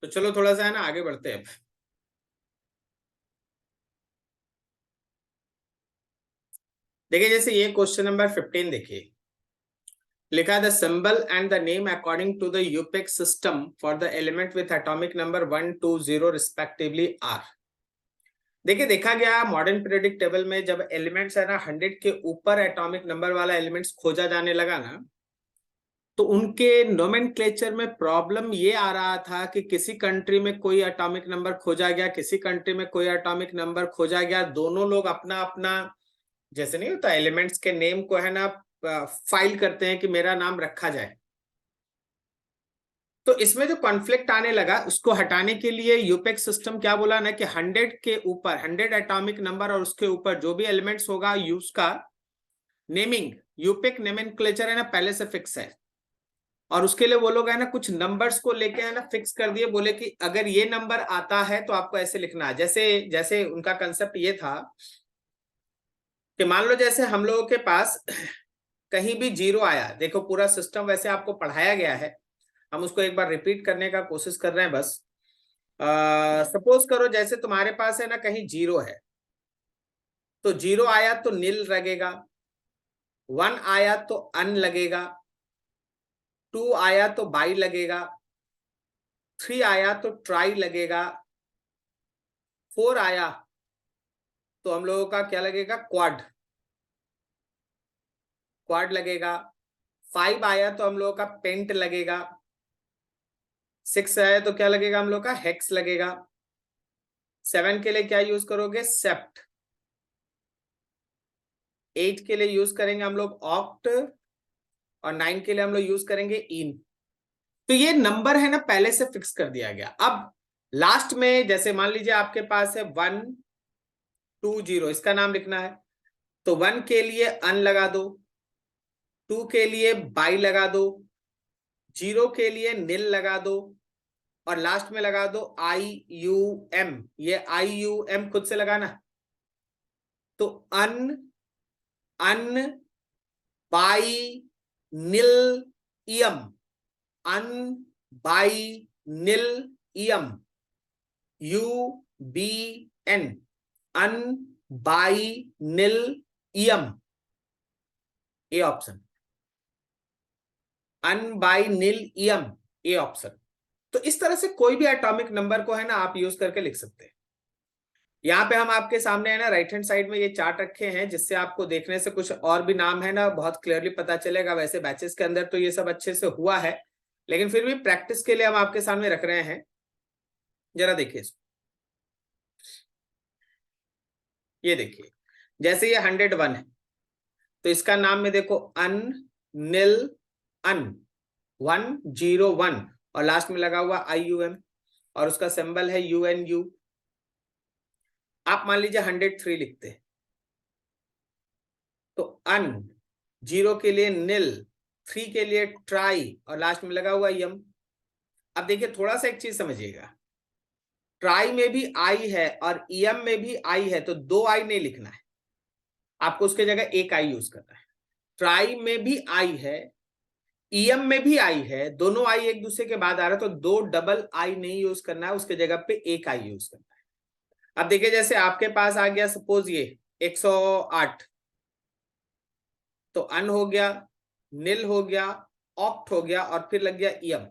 तो चलो थोड़ा सा है ना आगे बढ़ते हैं। देखिए जैसे ये क्वेश्चन नंबर 15 देखिए, लिखा है the symbol and the name according to the IUPAC system for the element with atomic number 1 2 0 respectively are. देखिए देखा गया मॉडर्न पीरियोडिक टेबल में जब एलिमेंट्स है ना 100 के ऊपर एटॉमिक नंबर वाला एलिमेंट्स खोजा जाने लगा ना, तो उनके नोमेनक्लेचर में प्रॉब्लम ये आ रहा था कि किसी कंट्री में कोई एटॉमिक नंबर खोजा गया, किसी कंट्री में कोई एटॉमिक नंबर खोजा गया, दोनों लोग अपना अपना जैसे नहीं होता एलिमेंट्स के नेम को है ना फाइल करते हैं कि मेरा नाम रखा जाए। तो इसमें जो कॉन्फ्लिक्ट आने लगा उसको हटाने के लिए यूपेक सिस्टम क्या बोला ना कि 100 के ऊपर 100 एटॉमिक नंबर और उसके ऊपर जो भी एलिमेंट्स होगा उसका नेमिंग यूपिक नोमेनक्लेचर है ना पहले से फिक्स है। और उसके लिए वो लोग है ना कुछ नंबर्स को लेके है ना फिक्स कर दिए, बोले कि अगर ये नंबर आता है तो आपको ऐसे लिखना है। जैसे जैसे उनका कंसेप्ट ये था कि मान लो जैसे हम लोगों के पास कहीं भी जीरो आया, देखो पूरा सिस्टम वैसे आपको पढ़ाया गया है, हम उसको एक बार रिपीट करने का कोशिश कर रहे हैं बस। सपोज करो जैसे तुम्हारे पास है ना कहीं जीरो है, तो जीरो आया तो नील लगेगा, 1 आया तो अन लगेगा, 2 आया तो बाई लगेगा, 3 आया तो ट्राई लगेगा, 4 आया तो हम लोगों का क्या लगेगा क्वाड क्वाड लगेगा, 5 आया तो हम लोगों का पेंट लगेगा, 6 आया तो क्या लगेगा हम लोग का हेक्स लगेगा, 7 के लिए क्या यूज करोगे सेप्ट, 8 के लिए यूज करेंगे हम लोग ऑक्ट, और 9 के लिए हम लोग यूज करेंगे इन। तो ये नंबर है ना पहले से फिक्स कर दिया गया। अब लास्ट में जैसे मान लीजिए आपके पास है 1 2 0, इसका नाम लिखना है, तो 1 के लिए अन लगा दो, 2 के लिए बाई लगा दो, 0 के लिए नील लगा दो, और लास्ट में लगा दो IUM। ये IUM खुद से लगाना, तो un unbinilium, unbinilium, UBN, unbinilium, A option, unbinilium, A option. तो इस तरह से कोई भी एटॉमिक नंबर को है ना आप यूज करके लिख सकते हैं। यहाँ पे हम आपके सामने है ना राइट हैंड साइड में ये चार्ट रखे हैं, जिससे आपको देखने से कुछ और भी नाम है ना बहुत क्लियरली पता चलेगा। वैसे बैचेस के अंदर तो ये सब अच्छे से हुआ है, लेकिन फिर भी प्रैक्टिस के लिए हम आपके सामने रख रहे हैं। जरा देखिए इसको, ये देखिए जैसे ये 101 है, तो इसका नाम में देखो अन नील अन 101, और लास्ट में लगा हुआ IUM, और उसका सिंबल है UNU। आप मान लीजिए 103 लिखते हैं, तो अन 0 के लिए नील, 3 के लिए ट्राई, और लास्ट में लगा हुआ यम। अब देखिए थोड़ा सा एक चीज समझिएगा, ट्राई में भी आई है और यम में भी आई है, तो 2 आई नहीं लिखना है, आपको उसके जगह 1 आई यूज करना है। ट्राई में भी आई है, ईएम में भी आई है, दोनों आई एक दूसरे के बाद आ रहा है, तो 2 डबल आई नहीं यूज करना है, उसके जगह पे 1 आई यूज करना है। अब देखिए जैसे आपके पास आ गया सपोज ये 108, तो अन हो गया, नील हो गया, ऑक्ट हो गया, और फिर लग गया ईएम,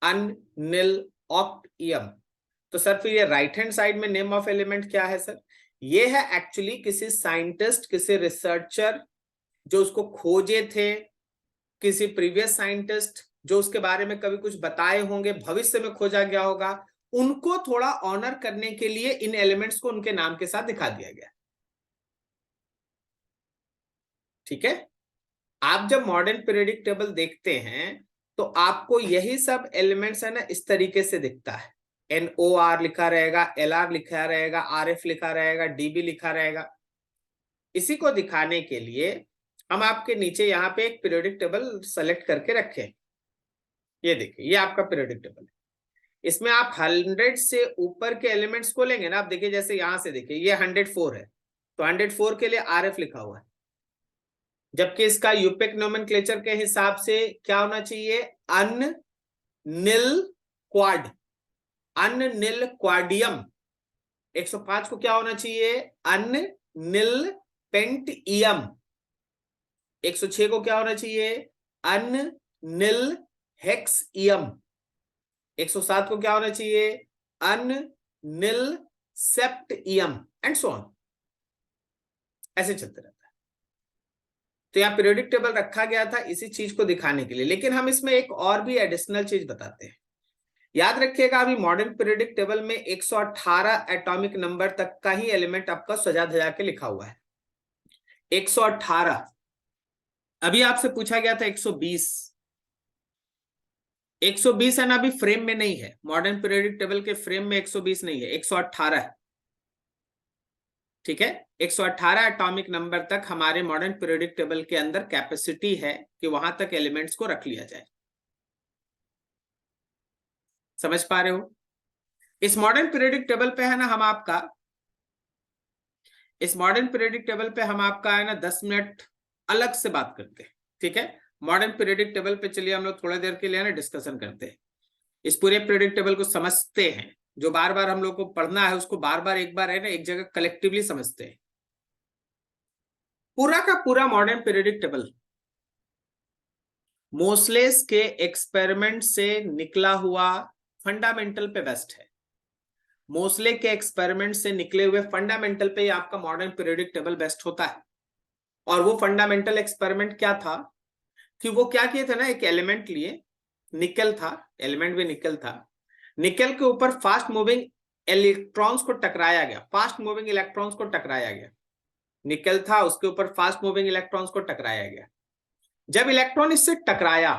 अन नील ऑक्ट ईएम। तो सर फिर ये राइट हैंड साइड में नेम ऑफ एलिमेंट क्या है सर? ये है एक्चुअली किसी साइंटिस्ट, किसी रिसर्चर जो उसको खोजे थे, किसी प्रीवियस साइंटिस्ट जो उसके बारे में कभी कुछ बताए होंगे, भविष्य में खोजा गया होगा, उनको थोड़ा ऑनर करने के लिए इन एलिमेंट्स को उनके नाम के साथ दिखा दिया गया। ठीक है, आप जब मॉडर्न पीरियोडिक टेबल देखते हैं तो आपको यही सब एलिमेंट्स है ना इस तरीके से दिखता है। NOR लिखा रहेगा, LR लिखा रहेगा, RF लिखा रहेगा, DB लिखा रहेगा। इसी को दिखाने के लिए हम आपके नीचे यहाँ पे एक पीरियोडिक टेबल सेलेक्ट करके रखे। ये देखिए ये आपका पीरियोडिक टेबल है, इसमें आप 100 से ऊपर के एलिमेंट्स को लेंगे ना। आप देखिए जैसे यहां से देखिए ये 104 है, तो 104 के लिए RF लिखा हुआ है, जबकि इसका यूपिक नोमेनक्लेचर के हिसाब से क्या होना चाहिए, अन नील क्वाड। अननिल क्वाडियम। 105 को क्या होना चाहिए? अननिल पेंटियम। 106 को क्या होना चाहिए? अननिल हेक्सियम। 107 को क्या होना चाहिए? अननिल सेप्टियम एंड सो ऑन। ऐसे चलते रहता है। तो यहां पीरियोडिक टेबल रखा गया था इसी चीज को दिखाने के लिए, लेकिन हम इसमें एक और भी एडिशनल चीज बताते हैं। याद रखिएगा, अभी मॉडर्न पीरियोडिक टेबल में 118 एटॉमिक नंबर तक का ही एलिमेंट आपका सजा धजा के लिखा हुआ है। 118। अभी आपसे पूछा गया था 120। 120 है ना, अभी फ्रेम में नहीं है। मॉडर्न पीरियोडिक टेबल के फ्रेम में 120 नहीं है, 118 है। ठीक है, 118 एटॉमिक नंबर तक हमारे मॉडर्न पीरियोडिक टेबल के अंदर कैपेसिटी है कि वहां तक एलिमेंट्स को रख लिया जाए। समझ पा रहे हो? इस मॉडर्न पीरियोडिक टेबल पे है ना हम आपका, इस मॉडर्न पीरियोडिक टेबल पे हम आपका है ना 10 मिनट अलग से बात करते हैं। ठीक है, मॉडर्न पीरियोडिक टेबल पे चलिए हम लोग थोड़ा देर के लिए ना डिस्कशन करते हैं, इस पूरे पीरियोडिक टेबल को समझते हैं। जो बार बार हम लोग को पढ़ना है उसको बार बार एक बार है ना एक जगह कलेक्टिवली समझते हैं। पूरा का पूरा मॉडर्न पीरियोडिक टेबल मोसलेस के एक्सपेरिमेंट से निकला हुआ फंडामेंटल पे बेस्ट है। मोसले के एक्सपेरिमेंट से निकले हुए फंडामेंटल पे आपका मॉडर्न पीरियोडिक टेबल बेस्ट होता है। और वो फंडामेंटल एक्सपेरिमेंट क्या था कि वो क्या किए थे ना, एक एलिमेंट लिए, निकल था, एलिमेंट भी निकल था, निकल के ऊपर फास्ट मूविंग इलेक्ट्रॉन्स को टकराया गया, फास्ट मूविंग इलेक्ट्रॉन्स को टकराया गया। निकल था, उसके ऊपर फास्ट मूविंग इलेक्ट्रॉन्स को टकराया गया। जब इलेक्ट्रॉन इससे टकराया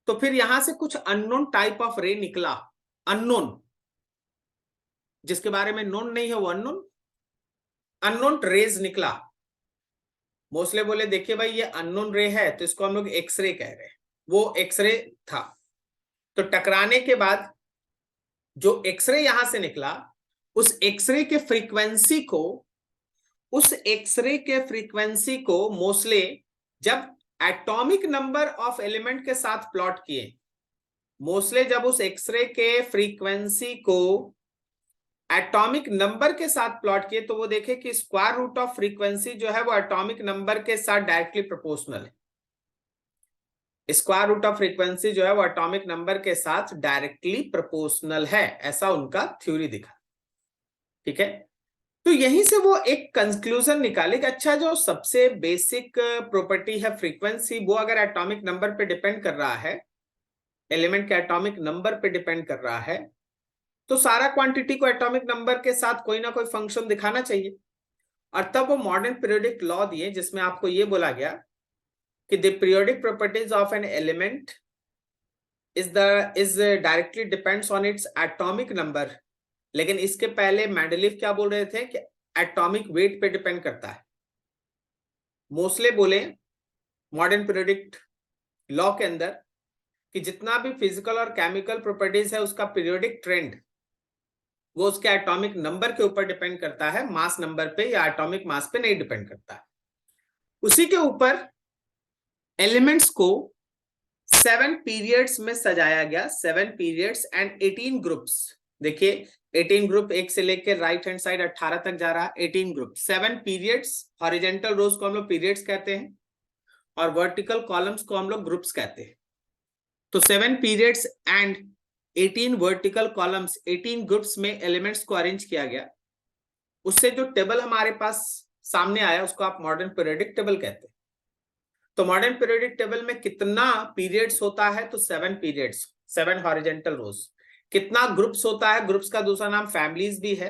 तो फिर यहां से कुछ अननोन टाइप ऑफ रे निकला। अननोन, जिसके बारे में नोन नहीं है वो अननोन, अननोन रेज निकला। मोस्टली बोले देखिए भाई ये अननोन रे है तो इसको हम लोग एक्सरे कह रहे हैं। वो एक्सरे था। तो टकराने के बाद जो एक्सरे यहां से निकला, उस एक्सरे के फ्रीक्वेंसी को, उस एक्सरे के फ्रीक्वेंसी को मोस्टली जब एटॉमिक नंबर ऑफ एलिमेंट के साथ प्लॉट किए, मोस्टली जब उस एक्सरे के फ्रीक्वेंसी को एटॉमिक नंबर के साथ प्लॉट किए तो वो देखे कि स्क्वायर रूट ऑफ फ्रीक्वेंसी जो है वो एटॉमिक नंबर के साथ डायरेक्टली प्रोपोर्शनल है। स्क्वायर रूट ऑफ फ्रीक्वेंसी जो है वो एटॉमिक नंबर के साथ डायरेक्टली प्रोपोर्शनल है, ऐसा उनका थ्योरी दिखा। ठीक है, तो यहीं से वो एक कंक्लूजन निकाले कि अच्छा जो सबसे बेसिक प्रॉपर्टी है फ्रीक्वेंसी, वो अगर एटॉमिक नंबर पे डिपेंड कर रहा है, एलिमेंट के एटॉमिक नंबर पे डिपेंड कर रहा है, तो सारा क्वांटिटी को एटॉमिक नंबर के साथ कोई ना कोई फंक्शन दिखाना चाहिए। और तब वो मॉडर्न पीरियोडिक लॉ दिए जिसमें आपको ये बोला गया कि the periodic properties of an element is directly depends on its atomic number. लेकिन इसके पहले मेंडलीफ क्या बोल रहे थे कि एटॉमिक वेट पे डिपेंड करता है। मोस्ले बोले मॉडर्न पीरियोडिक लॉ के अंदर कि जितना भी फिजिकल और केमिकल प्रॉपर्टीज है उसका पीरियोडिक ट्रेंड वो उसके एटॉमिक नंबर के ऊपर डिपेंड करता है, मास नंबर पे या एटॉमिक मास पे नहीं डिपेंड करता है। उसी के ऊपर एलिमेंट्स को 7 पीरियड्स में सजाया गया, 7 पीरियड्स एंड 18 ग्रुप्स। देखिए 18 ग्रुप, एक से लेकर राइट हैंड साइड 18 तक जा रहा है। 18 ग्रुप, 7 पीरियड्स। हॉरिजेंटल रोज को हम लोग पीरियड्स कहते हैं और वर्टिकल कॉलम्स को हम लोग ग्रुप्स कहते हैं। तो 7 periods and 18 vertical columns, 18 groups में एलिमेंट्स को अरेंज किया गया। उससे जो टेबल हमारे पास सामने आया उसको आप मॉडर्न पीरियोडिक टेबल कहते हैं। तो मॉडर्न पीरियोडिक टेबल में कितना पीरियड्स होता है? तो 7 पीरियड्स, 7 हॉरिजेंटल रोज। कितना ग्रुप्स होता है? ग्रुप्स का दूसरा नाम फैमिलीज भी है।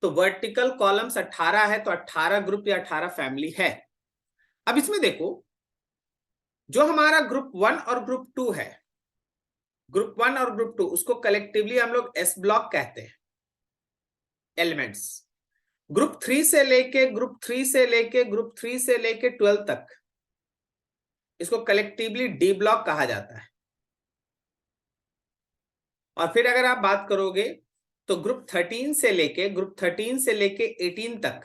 तो वर्टिकल कॉलम्स 18 है तो 18 ग्रुप या 18 फैमिली है। अब इसमें देखो, जो हमारा ग्रुप 1 और ग्रुप 2 है, ग्रुप 1 और ग्रुप 2 उसको कलेक्टिवली हम लोग एस ब्लॉक कहते हैं एलिमेंट्स। ग्रुप 3 से लेके ग्रुप 3 से लेके ग्रुप 3 से लेके 12 तक इसको कलेक्टिवली डी ब्लॉक कहा जाता है। और फिर अगर आप बात करोगे तो ग्रुप 13 से लेके 18 तक,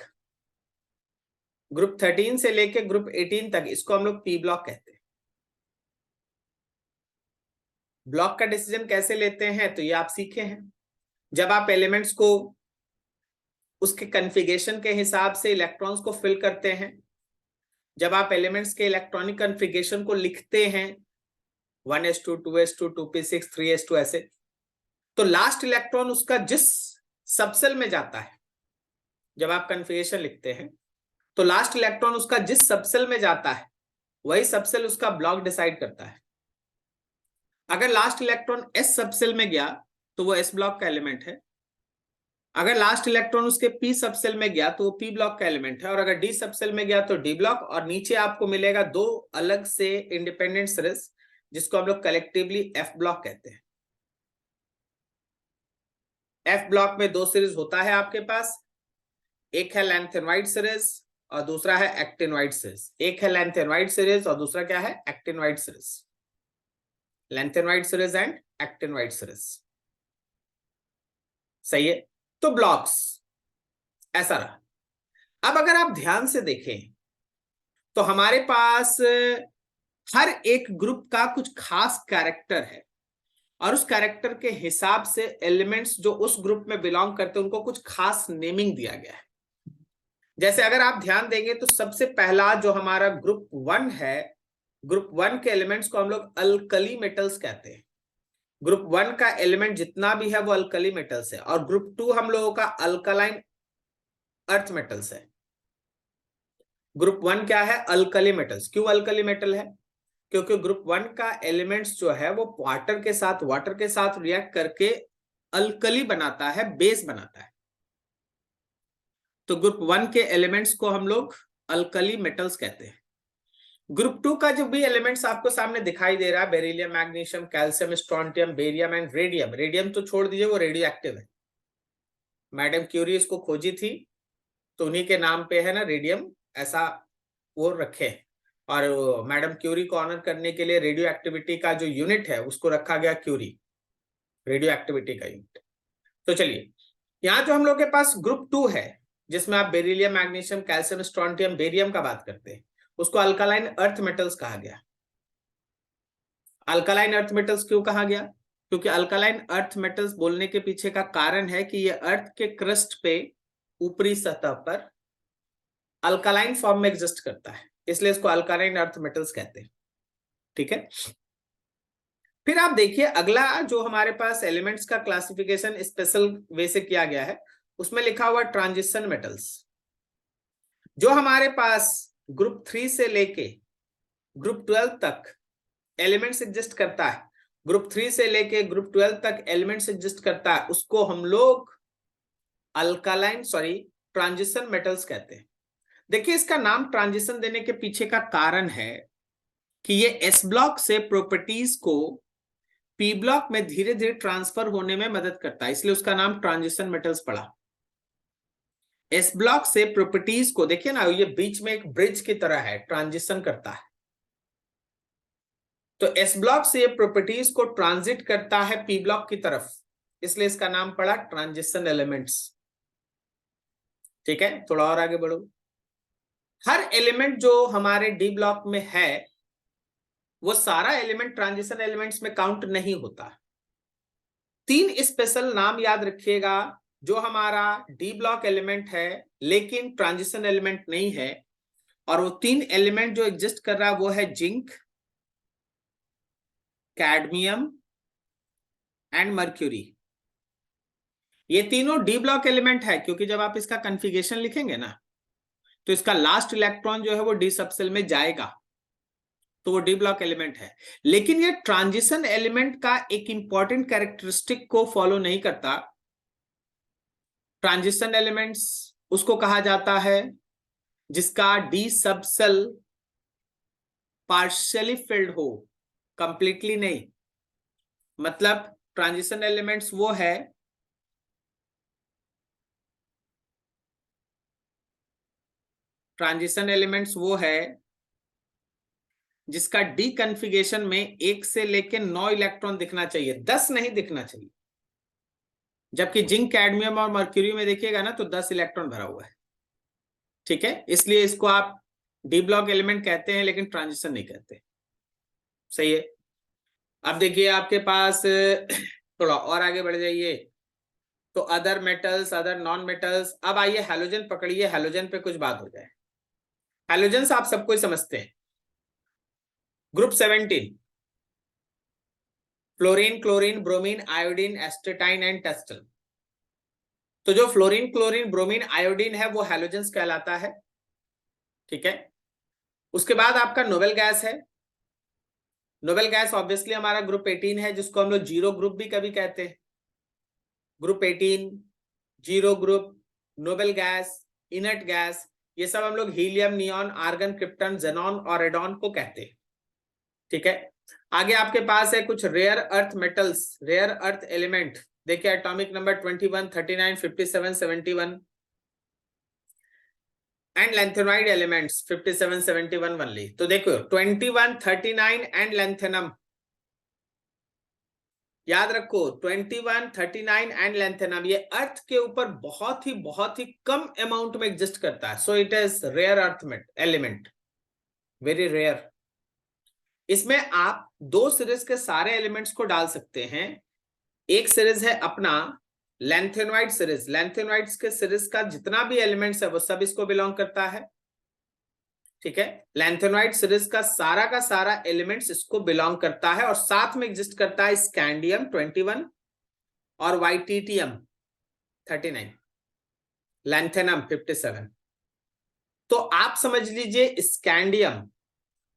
ग्रुप 13 से लेके ग्रुप 18 तक इसको हम लोग पी ब्लॉक कहते हैं। ब्लॉक का डिसीजन कैसे लेते हैं तो ये आप सीखे हैं। जब आप एलिमेंट्स को उसके कॉन्फ़िगरेशन के हिसाब से इलेक्ट्रॉन्स को फिल करते हैं, जब आप एलिमेंट्स के इलेक्ट्रॉनिक कॉन्फ़िगरेशन को लिखते हैं 1s2 2s2 2p6 3s2 ऐसे, तो लास्ट इलेक्ट्रॉन उसका जिस सबसेल में जाता है, जब आप कॉन्फ़िगरेशन लिखते हैं तो लास्ट इलेक्ट्रॉन उसका जिस सबसेल में जाता है वही सबसेल उसका ब्लॉक डिसाइड करता है। अगर लास्ट इलेक्ट्रॉन एस सबसेल में गया तो वो एस ब्लॉक का एलिमेंट है, अगर लास्ट इलेक्ट्रॉन उसके पी सबसेल में गया तो वो पी ब्लॉक का एलिमेंट है, और अगर डी सबसेल में गया तो डी ब्लॉक। और नीचे आपको मिलेगा दो अलग से इंडिपेंडेंट सीरीज जिसको हम लोग कलेक्टिवली एफ ब्लॉक कहते हैं। एफ ब्लॉक में दो सीरीज होता है आपके पास, एक है लेंथ एंड वाइड सीरीज और दूसरा है एक्टिन वाइड सीरीज। एक है लेंथ एंड वाइड सीरीज और दूसरा क्या है, actin wide series. Length and wide series and actin wide series, सही है। तो ब्लॉक्स ऐसा रहा। अब अगर आप ध्यान से देखें तो हमारे पास हर एक ग्रुप का कुछ खास कैरेक्टर है और उस कैरेक्टर के हिसाब से एलिमेंट्स जो उस ग्रुप में बिलोंग करते हैं उनको कुछ खास नेमिंग दिया गया है। जैसे अगर आप ध्यान देंगे तो सबसे पहला जो हमारा ग्रुप 1 है, ग्रुप 1 के एलिमेंट्स को हम लोग अल्कली मेटल्स कहते हैं। ग्रुप 1 का एलिमेंट जितना भी है वो अल्कली मेटल्स है, और ग्रुप 2 हम लोगों का अल्कलाइन अर्थ मेटल्स है। ग्रुप 1 क्या है, अल्कली मेटल्स। क्यों अल्कली मेटल है, क्योंकि ग्रुप 1 का एलिमेंट्स जो है वो वाटर के साथ रिएक्ट करके अल्कली बनाता है, बेस बनाता है। तो ग्रुप 1 के एलिमेंट्स को हम लोग अल्कली मेटल्स कहते हैं। ग्रुप 2 का जो भी एलिमेंट्स आपको सामने दिखाई दे रहा है, beryllium, magnesium, calcium, strontium, barium and radium. Radium तो छोड़ दीजिए, वो रेडियो एक्टिव है। मैडम क्यूरी इसको खोजी थी तो उन्हीं के नाम पे है ना रेडियम, ऐसा वो रखे। और मैडम क्यूरी को ऑनर करने के लिए रेडियो एक्टिविटी का जो यूनिट है उसको रखा गया क्यूरी, रेडियो एक्टिविटी का यूनिट। तो चलिए, यहाँ जो हम लोग के पास ग्रुप 2 है जिसमें आप beryllium, magnesium, calcium, strontium, barium का बात करते हैं, उसको अल्कालाइन अर्थ मेटल्स कहा गया। अल्कालाइन अर्थ मेटल्स क्यों कहा गया, क्योंकि अल्कालाइन अर्थ मेटल्स बोलने के पीछे का कारण है कि ये अर्थ के क्रस्ट पे, ऊपरी सतह पर अल्कालाइन फॉर्म में एग्जिस्ट करता है, इसलिए इसको अल्कालाइन अर्थ मेटल्स कहते हैं। ठीक है, फिर आप देखिए अगला जो हमारे पास एलिमेंट्स का क्लासिफिकेशन स्पेशल वे से किया गया है, उसमें लिखा हुआ ट्रांजिशन मेटल्स। जो हमारे पास ग्रुप 3 से लेके ग्रुप 12 तक एलिमेंट्स एग्जिस्ट करता है, ग्रुप 3 से लेके ग्रुप 12 तक एलिमेंट्स एग्जिस्ट करता है, उसको हम लोग ट्रांजिशन मेटल्स कहते हैं। देखिए, इसका नाम ट्रांजिशन देने के पीछे का कारण है कि ये एस ब्लॉक से प्रॉपर्टीज को पी ब्लॉक में धीरे धीरे ट्रांसफर होने में मदद करता है, इसलिए उसका नाम ट्रांजिशन मेटल्स पड़ा। एस ब्लॉक से प्रॉपर्टीज को देखिए ना, ये बीच में एक ब्रिज की तरह है, ट्रांजिशन करता है। तो एस ब्लॉक से ये प्रॉपर्टीज को ट्रांजिट करता है पी ब्लॉक की तरफ, इसलिए इसका नाम पड़ा ट्रांजिशन एलिमेंट्स। ठीक है, थोड़ा और आगे बढ़ो। हर एलिमेंट जो हमारे डी ब्लॉक में है वो सारा एलिमेंट ट्रांजिशन एलिमेंट्स में काउंट नहीं होता। 3 स्पेशल नाम याद रखिएगा जो हमारा डी ब्लॉक एलिमेंट है लेकिन ट्रांजिशन एलिमेंट नहीं है, और वो 3 एलिमेंट जो एग्जिस्ट कर रहा है वो है जिंक, कैडमियम एंड मर्क्यूरी। ये तीनों डी ब्लॉक एलिमेंट है, क्योंकि जब आप इसका कॉन्फ़िगरेशन लिखेंगे ना तो इसका लास्ट इलेक्ट्रॉन जो है वो डी सबसेल में जाएगा, तो वो डी ब्लॉक एलिमेंट है। लेकिन ये ट्रांजिशन एलिमेंट का एक इंपॉर्टेंट कैरेक्टरिस्टिक को फॉलो नहीं करता। ट्रांजिशन एलिमेंट्स उसको कहा जाता है जिसका डी सबसेल पार्शियली फिल्ड हो, कंप्लीटली नहीं। मतलब ट्रांजिशन एलिमेंट्स वो है जिसका डी कन्फिगरेशन में 1 से लेके 9 इलेक्ट्रॉन दिखना चाहिए, 10 नहीं दिखना चाहिए। जबकि जिंक, कैडमियम और मर्क्यूरी में देखिएगा ना तो 10 इलेक्ट्रॉन भरा हुआ है। ठीक है, इसलिए इसको आप डी ब्लॉक एलिमेंट कहते हैं लेकिन ट्रांजिशन नहीं कहते। सही है। अब देखिए आपके पास थोड़ा और आगे बढ़ जाइए तो other metals, other non metals. अब आइए हैलोजन पकड़िए, हैलोजन पे कुछ बात हो जाए। हैलोजन आप सबको समझते हैं। Group 17, fluorine, chlorine, bromine, iodine, astatine and टेस्टल। तो जो फ्लोरीन, क्लोरीन, ब्रोमीन, आयोडीन है वो हैलोजेंस कहलाता है। ठीक है। उसके बाद आपका नोबेल गैस है। नोबेल गैस ऑब्वियसली हमारा ग्रुप 18 है, जिसको हम लोग जीरो ग्रुप भी कभी कहते हैं। Group 18, zero group, noble gas, inert gas, ये सब हम लोग helium, neon, argon, krypton, xenon और रेडॉन को कहते हैं। ठीक है। आगे आपके पास है कुछ rare earth metals, rare earth element. देखिए atomic number 21, 39, 57, 71 and lanthanoid elements 57, 71 only. तो देखो 21, 39 एंड लैंथेनम, याद रखो 21, 39 एंड लैंथेनम, ये अर्थ के ऊपर बहुत ही कम अमाउंट में एग्जिस्ट करता है। So it is rare earth element, very rare. इसमें आप दो सीरीज के सारे एलिमेंट्स को डाल सकते हैं। एक सीरीज है अपना लैंथेनॉइड सीरीज, लैंथेनॉइड्स के सीरीज का जितना भी एलिमेंट्स है वो सब इसको बिलोंग करता है। ठीक है। लैंथेनॉइड सीरीज का सारा एलिमेंट्स इसको बिलोंग करता है, और साथ में एग्जिस्ट करता है स्कैंडियम 21 और वाइटीटियम 39, लैंथेनम 57। तो आप समझ लीजिए स्कैंडियम,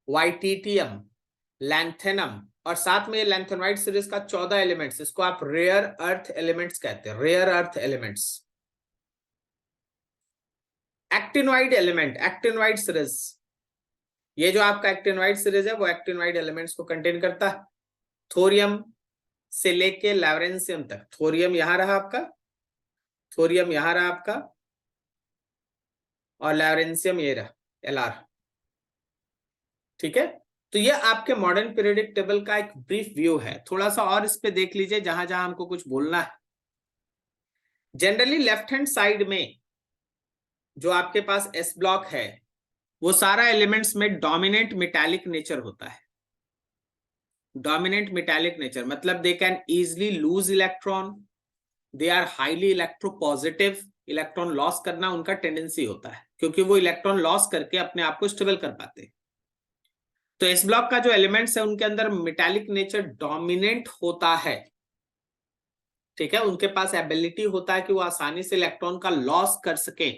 वाइटीटियम, लैंथेनम और साथ में लैंथेनॉइड सीरीज का 14 एलिमेंट्स, इसको आप रेयर अर्थ एलिमेंट्स कहते हैं, rare earth elements. Actinoid element, actinoid series, ये जो आपका एक्टिनोइड सीरीज है वो एक्टिनोइड एलिमेंट्स को कंटेन करता है। थोरियम से लेके लैवरेंसियम तक, थोरियम यहां रहा आपका, थोरियम यहां रहा आपका, और लैवरेंसियम ये रहा Lr। ठीक है। तो ये आपके मॉडर्न पीरियोडिक टेबल का एक ब्रीफ व्यू है। थोड़ा सा और इस पे देख लीजिए जहां जहां हमको कुछ बोलना है। जनरली लेफ्ट हैंड साइड में जो आपके पास एस ब्लॉक है वो सारा एलिमेंट्स में डोमिनेंट मेटालिक नेचर होता है। डोमिनेंट मेटालिक नेचर मतलब they can easily lose electron, they are highly electropositive, electron loss करना उनका टेंडेंसी होता है, क्योंकि वो इलेक्ट्रॉन लॉस करके अपने आप को स्टेबल कर पाते हैं। तो एस ब्लॉक का जो एलिमेंट्स है उनके अंदर मेटालिक नेचर डोमिनेंट होता है। ठीक है। उनके पास एबिलिटी होता है कि वो आसानी से इलेक्ट्रॉन का लॉस कर सके।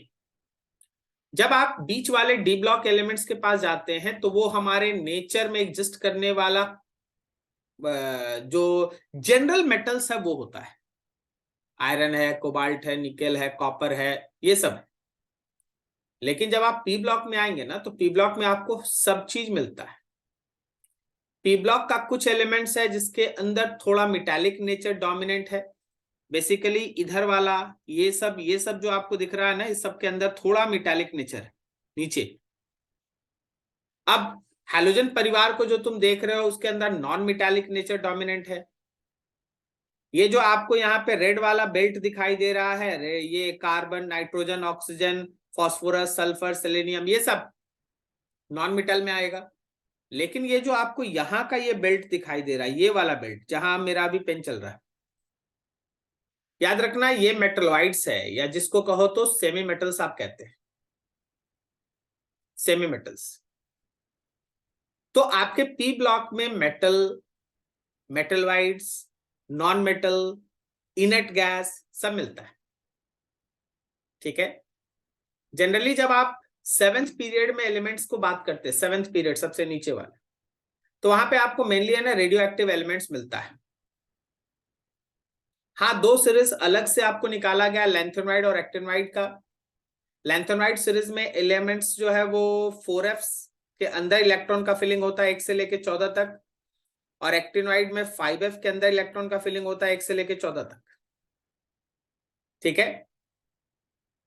जब आप बीच वाले डी ब्लॉक एलिमेंट्स के पास जाते हैं तो वो हमारे नेचर में एग्जिस्ट करने वाला जो जनरल मेटल्स है वो होता है। आयरन है, कोबाल्ट है, निकेल है, कॉपर है, ये सब है। लेकिन जब आप पी ब्लॉक में आएंगे ना तो पी ब्लॉक में आपको सब चीज मिलता है। पी ब्लॉक का कुछ एलिमेंट्स है जिसके अंदर थोड़ा मेटालिक नेचर डोमिनेंट है। बेसिकली इधर वाला ये सब जो आपको दिख रहा है ना, इस सब के अंदर थोड़ा मेटालिक नेचर है नीचे। अब हैलोजन परिवार को जो तुम देख रहे हो उसके अंदर नॉन मेटालिक नेचर डोमिनेंट है। ये जो आपको यहाँ पे रेड वाला बेल्ट दिखाई दे रहा है, ये carbon, nitrogen, oxygen, phosphorus, sulphur, selenium, ये सब नॉन मेटल में आएगा। लेकिन ये जो आपको यहाँ का ये बेल्ट दिखाई दे रहा है, ये वाला बेल्ट जहां मेरा अभी पेन चल रहा है, याद रखना ये मेटलॉइड्स है, या जिसको कहो तो सेमी मेटल्स आप कहते हैं, सेमी मेटल्स। तो आपके पी ब्लॉक में metal, metalloids, non metal, inert gas सब मिलता है। ठीक है। जनरली जब आप सेवेंथ पीरियड में एलिमेंट्स को बात करते हैं, सेवेंथ पीरियड सबसे नीचे वाला, तो वहां पे आपको मेनली है ना रेडियो एक्टिव एलिमेंट्स मिलता है। हाँ, दो सीरीज अलग से आपको निकाला गया, लैंथेनॉइड और एक्टिनॉइड का। लैंथेनॉइड सीरीज में एलिमेंट्स जो है वो 4f के अंदर इलेक्ट्रॉन का फिलिंग होता है 1 से लेके 14 तक, और एक्टिनॉइड में 5f के अंदर इलेक्ट्रॉन का फिलिंग होता है 1 से लेके 14 तक। ठीक है।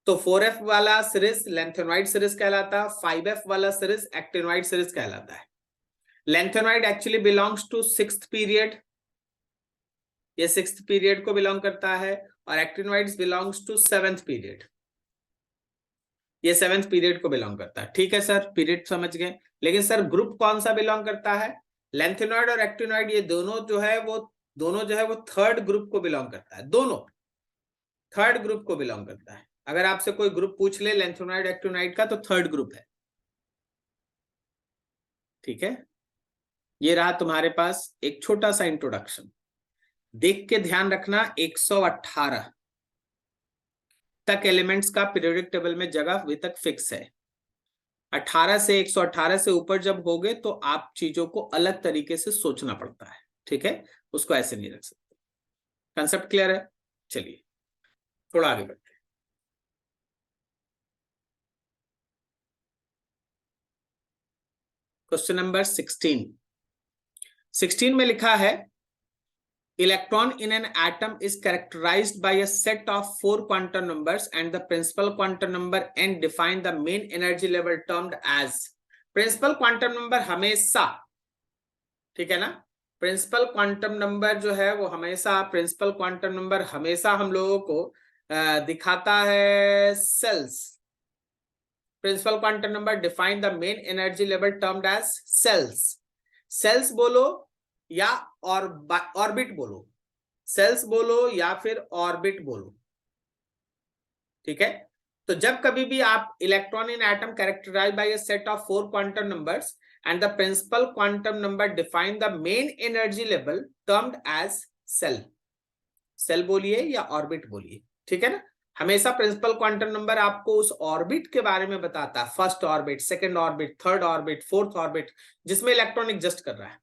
तो 4f वाला सीरीज लैंथेनॉइड सीरीज कहलाता है, 5f वाला सीरीज एक्टिनॉइड सीरीज कहलाता है। Lanthanoid actually belongs to 6th period, ये 6th पीरियड को बिलोंग करता है, और actinoids belongs to 7th period, ये 7th पीरियड को बिलोंग करता है। ठीक है सर, पीरियड समझ गए, लेकिन सर ग्रुप कौन सा बिलोंग करता है? लेंथेनॉइड और एक्टिनॉइड ये दोनों जो है वो थर्ड ग्रुप को बिलोंग करता है, दोनों थर्ड ग्रुप को बिलोंग करता है। अगर आपसे कोई ग्रुप पूछ ले लेंथेनॉइड एक्टिनॉइड का तो थर्ड ग्रुप है। ठीक है, ये रहा तुम्हारे पास एक छोटा सा इंट्रोडक्शन। देख के ध्यान रखना 118 तक एलिमेंट्स का पीरियोडिक टेबल में जगह अभी तक फिक्स है। 18 से 118 से ऊपर जब होगे तो आप चीजों को अलग तरीके से सोचना पड़ता है। ठीक है, उसको ऐसे नहीं रख सकते। कंसेप्ट क्लियर है? चलिए थोड़ा आगे बढ़ते हैं। क्वेश्चन नंबर 16 में लिखा है electron in an atom is characterized by a set of 4 quantum numbers and the principal quantum number n define the main energy level termed as। Principal quantum number हमेशा, ठीक है ना, प्रिंसिपल क्वांटम नंबर जो है वो हमेशा, principal quantum number हमेशा हम लोगों को दिखाता है shells. Principal quantum number define the main energy level termed as shells. Shells बोलो या ऑर्बिट बोलो, सेल्स बोलो या फिर ऑर्बिट बोलो। ठीक है, तो जब कभी भी आप electron in atom characterised by a set of 4 quantum numbers and the principal quantum number define the main energy level termed as shell. Shell बोलिए या ऑर्बिट बोलिए, ठीक है ना। हमेशा प्रिंसिपल क्वांटम नंबर आपको उस ऑर्बिट के बारे में बताता है, first orbit, second orbit, third orbit, fourth orbit, जिसमें इलेक्ट्रॉन एग्जिस्ट कर रहा है।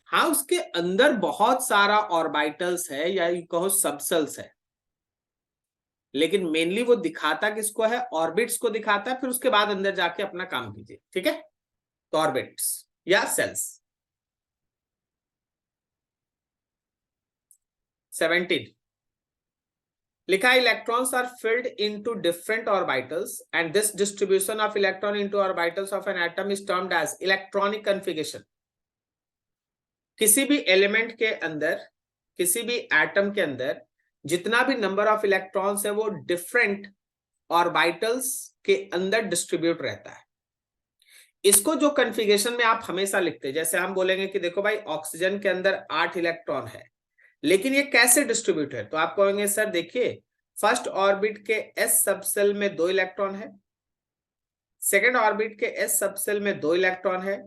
हाँ, उसके अंदर बहुत सारा ऑर्बिटल्स है या कहो सबसेल्स है, लेकिन मेनली वो दिखाता किसको है? ऑर्बिट्स को दिखाता है। फिर उसके बाद अंदर जाके अपना काम कीजिए। ठीक है, तो ऑर्बिट्स या सेल्स। 17 लिखा है electrons are filled into different orbitals and this distribution of electron into orbitals of an atom is termed as electronic configuration. किसी भी एलिमेंट के अंदर, किसी भी एटम के अंदर जितना भी नंबर ऑफ इलेक्ट्रॉन्स है वो डिफरेंट ऑर्बिटल्स के अंदर डिस्ट्रीब्यूट रहता है। इसको जो कन्फिगरेशन में आप हमेशा लिखते हैं, जैसे हम बोलेंगे कि देखो भाई ऑक्सीजन के अंदर 8 इलेक्ट्रॉन है, लेकिन ये कैसे डिस्ट्रीब्यूट है? तो आप कहेंगे सर देखिए, फर्स्ट ऑर्बिट के एस सबसेल में 2 इलेक्ट्रॉन है, सेकेंड ऑर्बिट के एस सबसेल में 2 इलेक्ट्रॉन है,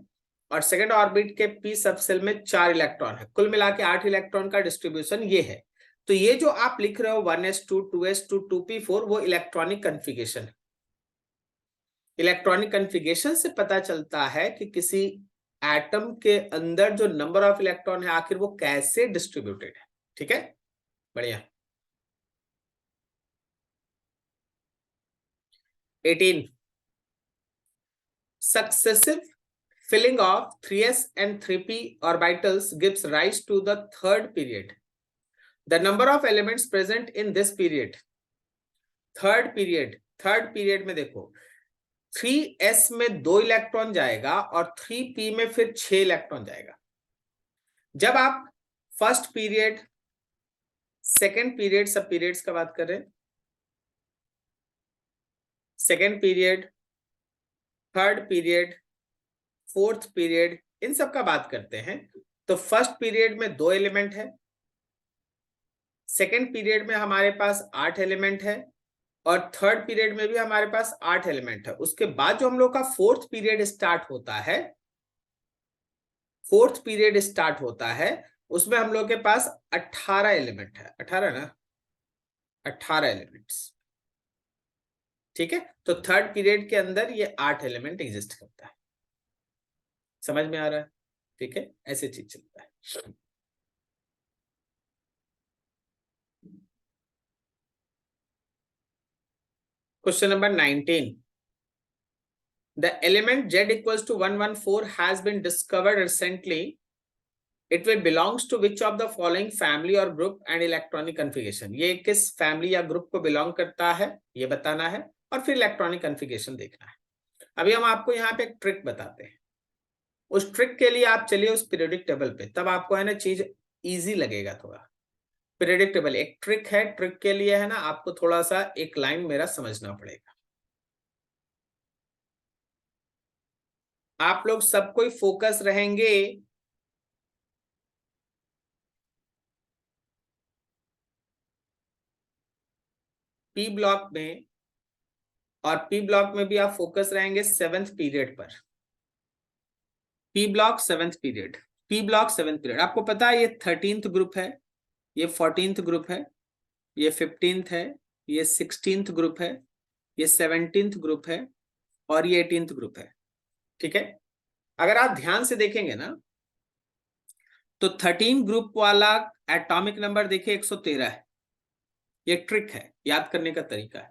और सेकेंड ऑर्बिट के पी सबसेल में 4 इलेक्ट्रॉन है। कुल मिला के 8 इलेक्ट्रॉन का डिस्ट्रीब्यूशन ये है। तो ये जो आप लिख रहे हो 1s2 2s2 2p4 वो इलेक्ट्रॉनिक कन्फिगरेशन है। इलेक्ट्रॉनिक कन्फिगरेशन से पता चलता है कि किसी एटम के अंदर जो नंबर ऑफ इलेक्ट्रॉन है आखिर वो कैसे डिस्ट्रीब्यूटेड है। ठीक है, बढ़िया। 18 successive filling of 3s and 3p orbitals gives rise to the third period. The number of elements present in this period, third period में देखो 3s में 2 इलेक्ट्रॉन जाएगा और 3p में फिर 6 इलेक्ट्रॉन जाएगा। जब आप फर्स्ट पीरियड, सेकेंड पीरियड, सब पीरियड्स का बात कर रहे हैं, second period, third period, fourth period, इन सब का बात करते हैं, तो फर्स्ट पीरियड में 2 एलिमेंट है, सेकेंड पीरियड में हमारे पास 8 एलिमेंट है, और थर्ड पीरियड में भी हमारे पास 8 एलिमेंट है। उसके बाद जो हम लोग का फोर्थ पीरियड स्टार्ट होता है, फोर्थ पीरियड स्टार्ट होता है, उसमें हम लोग के पास 18 एलिमेंट है, 18 ना, 18 एलिमेंट्स। ठीक है, तो थर्ड पीरियड के अंदर ये 8 एलिमेंट एग्जिस्ट करता है। समझ में आ रहा है? ठीक है, ऐसे चीज चलता है। Question number 19 the element z equals to 114 has been discovered recently. It will belongs to which of the following family or group and electronic configuration? ये किस फैमिली या ग्रुप को बिलोंग करता है ये बताना है, और फिर इलेक्ट्रॉनिक कन्फिगरेशन देखना है। अभी हम आपको यहाँ पे एक ट्रिक बताते हैं। उस ट्रिक के लिए आप चलिए उस पीरियोडिक टेबल पे, तब आपको है ना चीज इजी लगेगा थोड़ा। पीरियोडिक टेबल एक ट्रिक है, ट्रिक के लिए है ना आपको थोड़ा सा एक लाइन मेरा समझना पड़ेगा। आप लोग सब कोई फोकस रहेंगे पी ब्लॉक में, और पी ब्लॉक में भी आप फोकस रहेंगे 7th पीरियड पर। P block 7th period, P block 7th period. आपको पता है ये 13th ग्रुप है, ये 14th ग्रुप है, ये 15th है, ये 16th ग्रुप है, ये 17th ग्रुप है, और ये 18th ग्रुप है। ठीक है, अगर आप ध्यान से देखेंगे ना तो 13 ग्रुप वाला एटॉमिक नंबर देखिए 113 है। ये ट्रिक है, याद करने का तरीका है।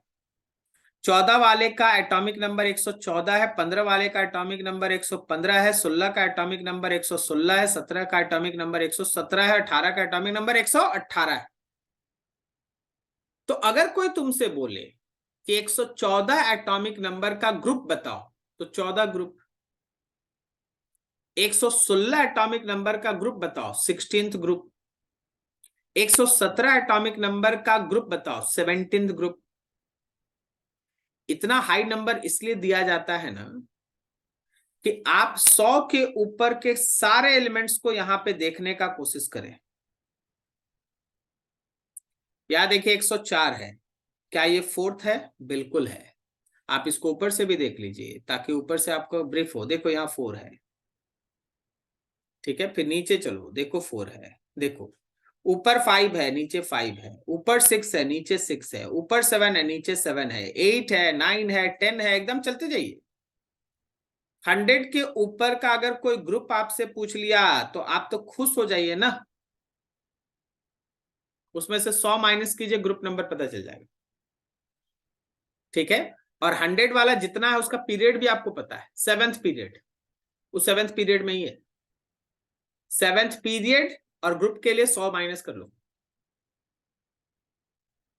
14 वाले का एटॉमिक नंबर 114 है, 15 वाले का एटॉमिक नंबर 115 है, 16 का एटॉमिक नंबर 116 है, 17 का एटॉमिक नंबर 117 है, 18 का एटॉमिक नंबर 118 है। तो अगर कोई तुमसे बोले कि 114 एटॉमिक नंबर का ग्रुप बताओ, तो 14 ग्रुप। 116 एटॉमिक नंबर का ग्रुप बताओ, 16th ग्रुप। 117 एटॉमिक नंबर का ग्रुप बताओ, 17th ग्रुप। इतना हाई नंबर इसलिए दिया जाता है ना कि आप 100 के ऊपर के सारे एलिमेंट्स को यहां पे देखने का कोशिश करें। यहां देखिए 104 है, क्या ये 4th है? बिल्कुल है। आप इसको ऊपर से भी देख लीजिए ताकि ऊपर से आपको ब्रीफ हो। देखो यहाँ 4 है, ठीक है। फिर नीचे चलो, देखो 4 है, देखो ऊपर 5 है, नीचे 5 है, ऊपर 6 है, नीचे 6 है, ऊपर 7 है, नीचे 7 है, 8 है, 9 है, 10 है, एकदम चलते जाइए। 100 के ऊपर का अगर कोई ग्रुप आपसे पूछ लिया तो आप तो खुश हो जाइए ना। उसमें से 100 माइनस कीजिए, ग्रुप नंबर पता चल जाएगा। ठीक है, और 100 वाला जितना है उसका पीरियड भी आपको पता है, 7th पीरियड। उस 7th पीरियड में ही है। 7th पीरियड और ग्रुप के लिए 100 माइनस कर लो।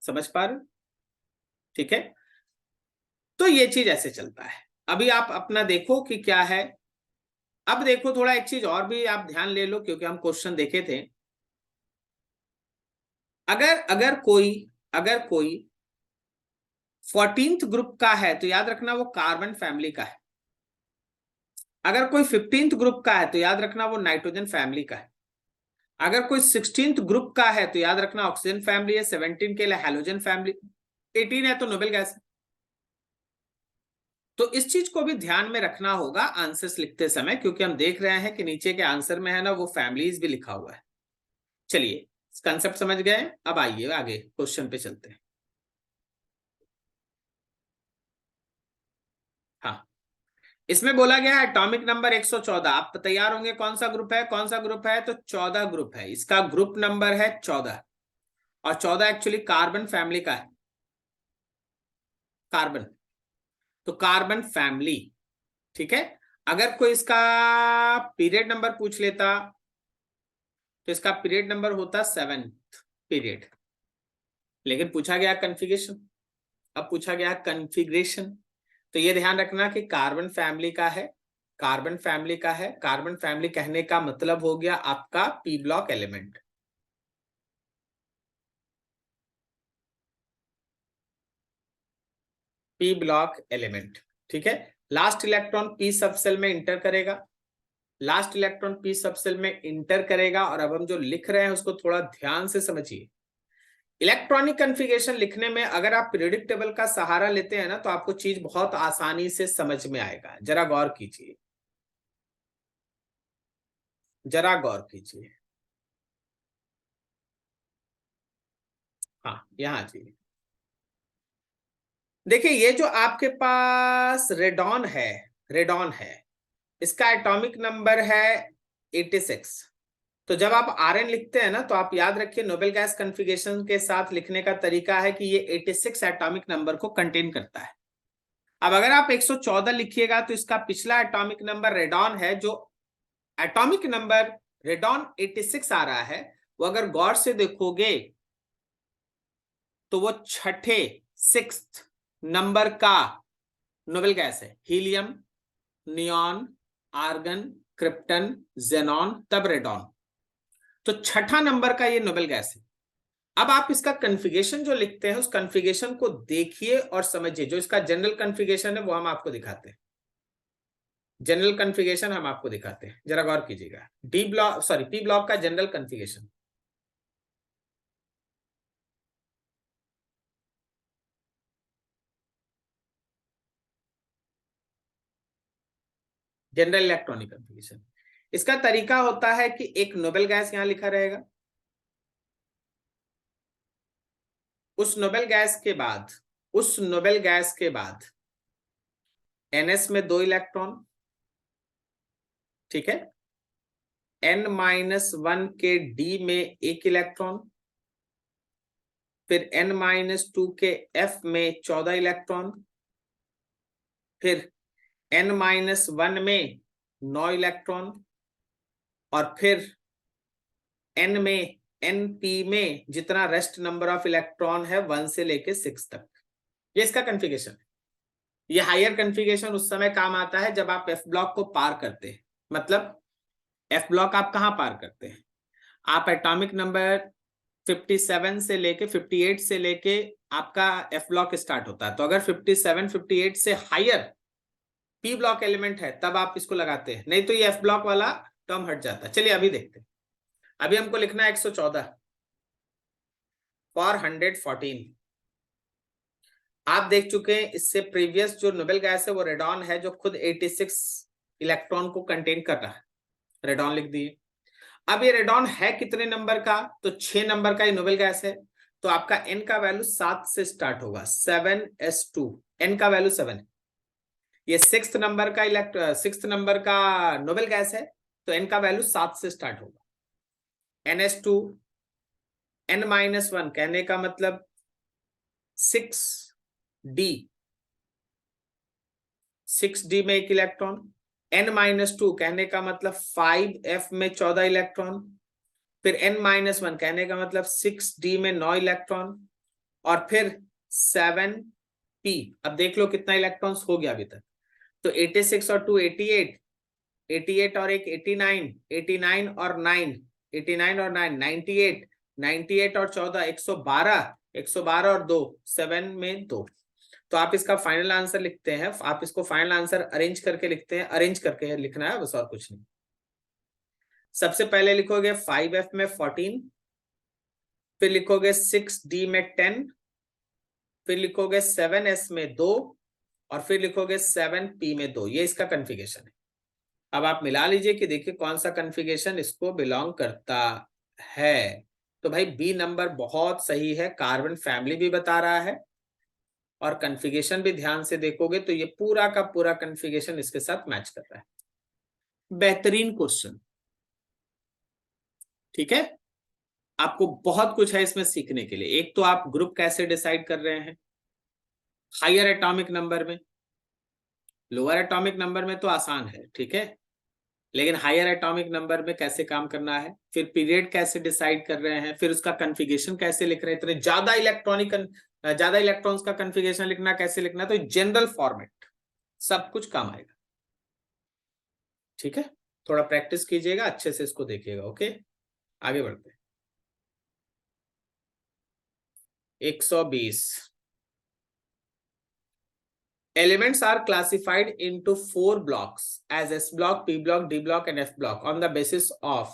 समझ पा रहे हो? ठीक है, तो ये चीज ऐसे चलता है। अभी आप अपना देखो कि क्या है। अब देखो थोड़ा एक चीज और भी आप ध्यान ले लो, क्योंकि हम क्वेश्चन देखे थे। अगर अगर कोई 14th ग्रुप का है तो याद रखना वो कार्बन फैमिली का है। अगर कोई 15th ग्रुप का है तो याद रखना वो नाइट्रोजन फैमिली का है। अगर कोई 16th ग्रुप का है तो याद रखना ऑक्सीजन फैमिली है। 17 के लिए हैलोजन फैमिली। 18 है तो नोबेल गैस। तो इस चीज को भी ध्यान में रखना होगा आंसर्स लिखते समय, क्योंकि हम देख रहे हैं कि नीचे के आंसर में है ना वो फैमिलीज भी लिखा हुआ है। चलिए, कंसेप्ट समझ गए। अब आइए आगे क्वेश्चन पे चलते हैं। हाँ, इसमें बोला गया है एटॉमिक नंबर 114। आप तैयार होंगे, कौन सा ग्रुप है, कौन सा ग्रुप है? तो 14 ग्रुप है, इसका ग्रुप नंबर है 14। और 14 एक्चुअली कार्बन फैमिली का है। कार्बन, तो कार्बन फैमिली। ठीक है, अगर कोई इसका पीरियड नंबर पूछ लेता तो इसका पीरियड नंबर होता 7th पीरियड। लेकिन पूछा गया कन्फिगरेशन। अब पूछा गया कन्फिगरेशन, तो ये ध्यान रखना कि कार्बन फैमिली का है। कार्बन फैमिली का है, कार्बन फैमिली कहने का मतलब हो गया आपका P block element. P block element, ठीक है। लास्ट इलेक्ट्रॉन पी सबसेल में इंटर करेगा। लास्ट इलेक्ट्रॉन पी सबसेल में इंटर करेगा। और अब हम जो लिख रहे हैं उसको थोड़ा ध्यान से समझिए। इलेक्ट्रॉनिक कन्फिगरेशन लिखने में अगर आप पीरियोडिक टेबल का सहारा लेते हैं ना तो आपको चीज बहुत आसानी से समझ में आएगा। जरा गौर कीजिए, जरा गौर कीजिए। हाँ, यहाँ जी, देखिए ये जो आपके पास रेडॉन है, रेडॉन है, इसका एटॉमिक नंबर है 86। तो जब आप आरएन लिखते हैं ना तो आप याद रखिए नोबेल गैस कन्फिगरेशन के साथ लिखने का तरीका है कि ये 86 एटॉमिक नंबर को कंटेन करता है। अब अगर आप 114 लिखिएगा तो इसका पिछला एटॉमिक नंबर रेडॉन है, जो एटॉमिक नंबर रेडॉन 86 आ रहा है, वो अगर गौर से देखोगे तो वो छठे 6th नंबर का नोबेल गैस है। Helium, neon, argon, krypton, xenon, तब रेडॉन। तो छठा नंबर का ये नोबेल गैस है। अब आप इसका कन्फिगरेशन जो लिखते हैं उस कन्फिगरेशन को देखिए और समझिए। जो इसका जनरल कन्फिगरेशन है वो हम आपको दिखाते हैं। जनरल कन्फिगरेशन हम आपको दिखाते हैं, जरा गौर कीजिएगा। D block, sorry, P block का general configuration. General electronic configuration. इसका तरीका होता है कि एक नोबेल गैस यहां लिखा रहेगा, उस नोबेल गैस के बाद NS में 2 इलेक्ट्रॉन, ठीक है, N-1 के D में 1 इलेक्ट्रॉन, फिर N-2 के F में 14 इलेक्ट्रॉन, फिर N-1 में 9 इलेक्ट्रॉन, और फिर NP में जितना रेस्ट नंबर ऑफ इलेक्ट्रॉन है 1 से लेके 6 तक। ये इसका कन्फिगरेशन है। ये हायर कन्फिगरेशन उस समय काम आता है जब आप F ब्लॉक को पार करते हैं। मतलब F ब्लॉक आप कहां पार करते हैं? आप एटॉमिक नंबर 57 से लेके 58 से लेके आपका F ब्लॉक स्टार्ट होता है। तो अगर 57 58 से हायर P ब्लॉक एलिमेंट है तब आप इसको लगाते हैं, नहीं तो ये F ब्लॉक वाला टर्म हट जाता है। चलिए अभी देखते हैं। अभी हमको लिखना है 114 फॉर 114। आप देख चुके हैं इससे प्रीवियस जो नोबेल गैस है वो रेडॉन है, जो खुद 86 इलेक्ट्रॉन को कंटेन कर रहा है, रेडॉन लिख दिए। अब ये रेडॉन है कितने नंबर का? तो 6 नंबर का ये नोबेल गैस है, तो आपका N का वैल्यू 7 से स्टार्ट होगा, 7s2, N का वैल्यू 7। ये 6th नंबर का नोबेल गैस है, तो N का वैल्यू 7 से स्टार्ट होगा। NS2, N-1 कहने का मतलब 6D, 6D में 1 इलेक्ट्रॉन। N-2 कहने का मतलब 5F में 14 इलेक्ट्रॉन, फिर N-1 कहने का मतलब 6D में 9 इलेक्ट्रॉन, और फिर 7P। अब देख लो कितना इलेक्ट्रॉन्स हो गया अभी तक। तो 86 और 2 88, 88 और 1 89, 89 और 9 89 और 9 98, 98 और 14 112, 112 और 2 7 में 2। तो आप इसका फाइनल आंसर लिखते हैं, आप इसको फाइनल आंसर अरेंज करके लिखते हैं, अरेंज करके लिखना है बस, और कुछ नहीं। सबसे पहले लिखोगे 5F में 14, फिर लिखोगे 6D में 10, फिर लिखोगे 7S में 2, और फिर लिखोगे 7P में 2। ये इसका कन्फिगरेशन है। अब आप मिला लीजिए कि देखिए कौन सा कन्फिगरेशन इसको बिलोंग करता है। तो भाई बी नंबर बहुत सही है, कार्बन फैमिली भी बता रहा है, और कन्फिगरेशन भी ध्यान से देखोगे तो ये पूरा का पूरा कन्फिगरेशन इसके साथ मैच कर रहा है। बेहतरीन क्वेश्चन, ठीक है। आपको बहुत कुछ है इसमें सीखने के लिए। एक तो आप ग्रुप कैसे डिसाइड कर रहे हैं हायर एटॉमिक नंबर में, लोअर एटॉमिक नंबर में तो आसान है, ठीक है, लेकिन हायर एटॉमिक नंबर में कैसे काम करना है, फिर पीरियड कैसे डिसाइड कर रहे हैं, फिर उसका कन्फिगरेशन कैसे लिख रहे हैं, इतने ज्यादा इलेक्ट्रॉन्स का कन्फिगरेशन लिखना कैसे लिखना, तो जनरल फॉर्मेट सब कुछ काम आएगा, ठीक है। थोड़ा प्रैक्टिस कीजिएगा, अच्छे से इसको देखिएगा, ओके। आगे बढ़ते हैं। 120 elements are classified into 4 blocks as S block, P block, D block and F block on the basis of,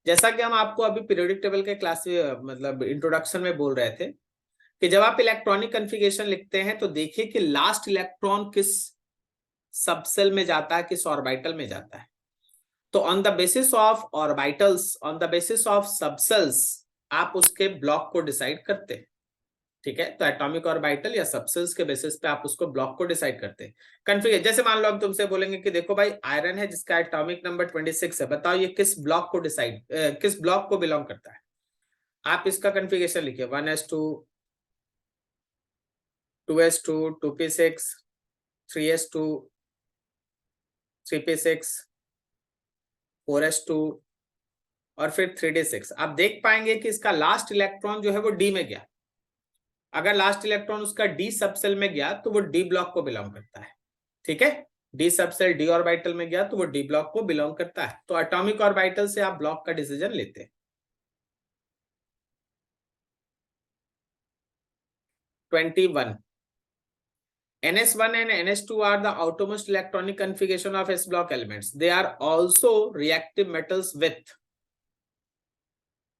जैसा कि हम आपको अभी पीरियोडिक टेबल के क्लास मतलब इंट्रोडक्शन में बोल रहे थे कि जब आप इलेक्ट्रॉनिक कन्फिगरेशन लिखते हैं तो देखिए कि लास्ट इलेक्ट्रॉन किस सबसेल में जाता है, किस ऑर्बिटल में जाता है। तो on the basis of orbitals, on the basis of subcells आप उसके ब्लॉक को डिसाइड करते हैं, ठीक है। तो एटॉमिक ऑर्बिटल या सबसेल्स के बेसिस पे आप उसको ब्लॉक को डिसाइड करते हैं। कन्फिगर जैसे मान लो हम तुमसे बोलेंगे कि देखो भाई आयरन है जिसका एटॉमिक नंबर 26 है, बताओ ये किस ब्लॉक को किस ब्लॉक को बिलोंग करता है। आप इसका कन्फिगरेशन लिखिए 1s2, 2s2, 2p6, 3s2, 3p6, 4s2 और फिर 3d6। आप देख पाएंगे कि इसका लास्ट इलेक्ट्रॉन जो है वो डी में गया। अगर लास्ट इलेक्ट्रॉन उसका डी सबसेल में गया तो वो डी ब्लॉक को बिलोंग करता है, ठीक है। डी सबसेल डी ऑर्बिटल में गया तो वो डी ब्लॉक को बिलोंग करता है। तो एटॉमिक ऑर्बिटल से आप ब्लॉक का डिसीजन लेते हैं। 21 NS1 and NS2 are the outermost electronic configuration of S block elements. They are also reactive metals with,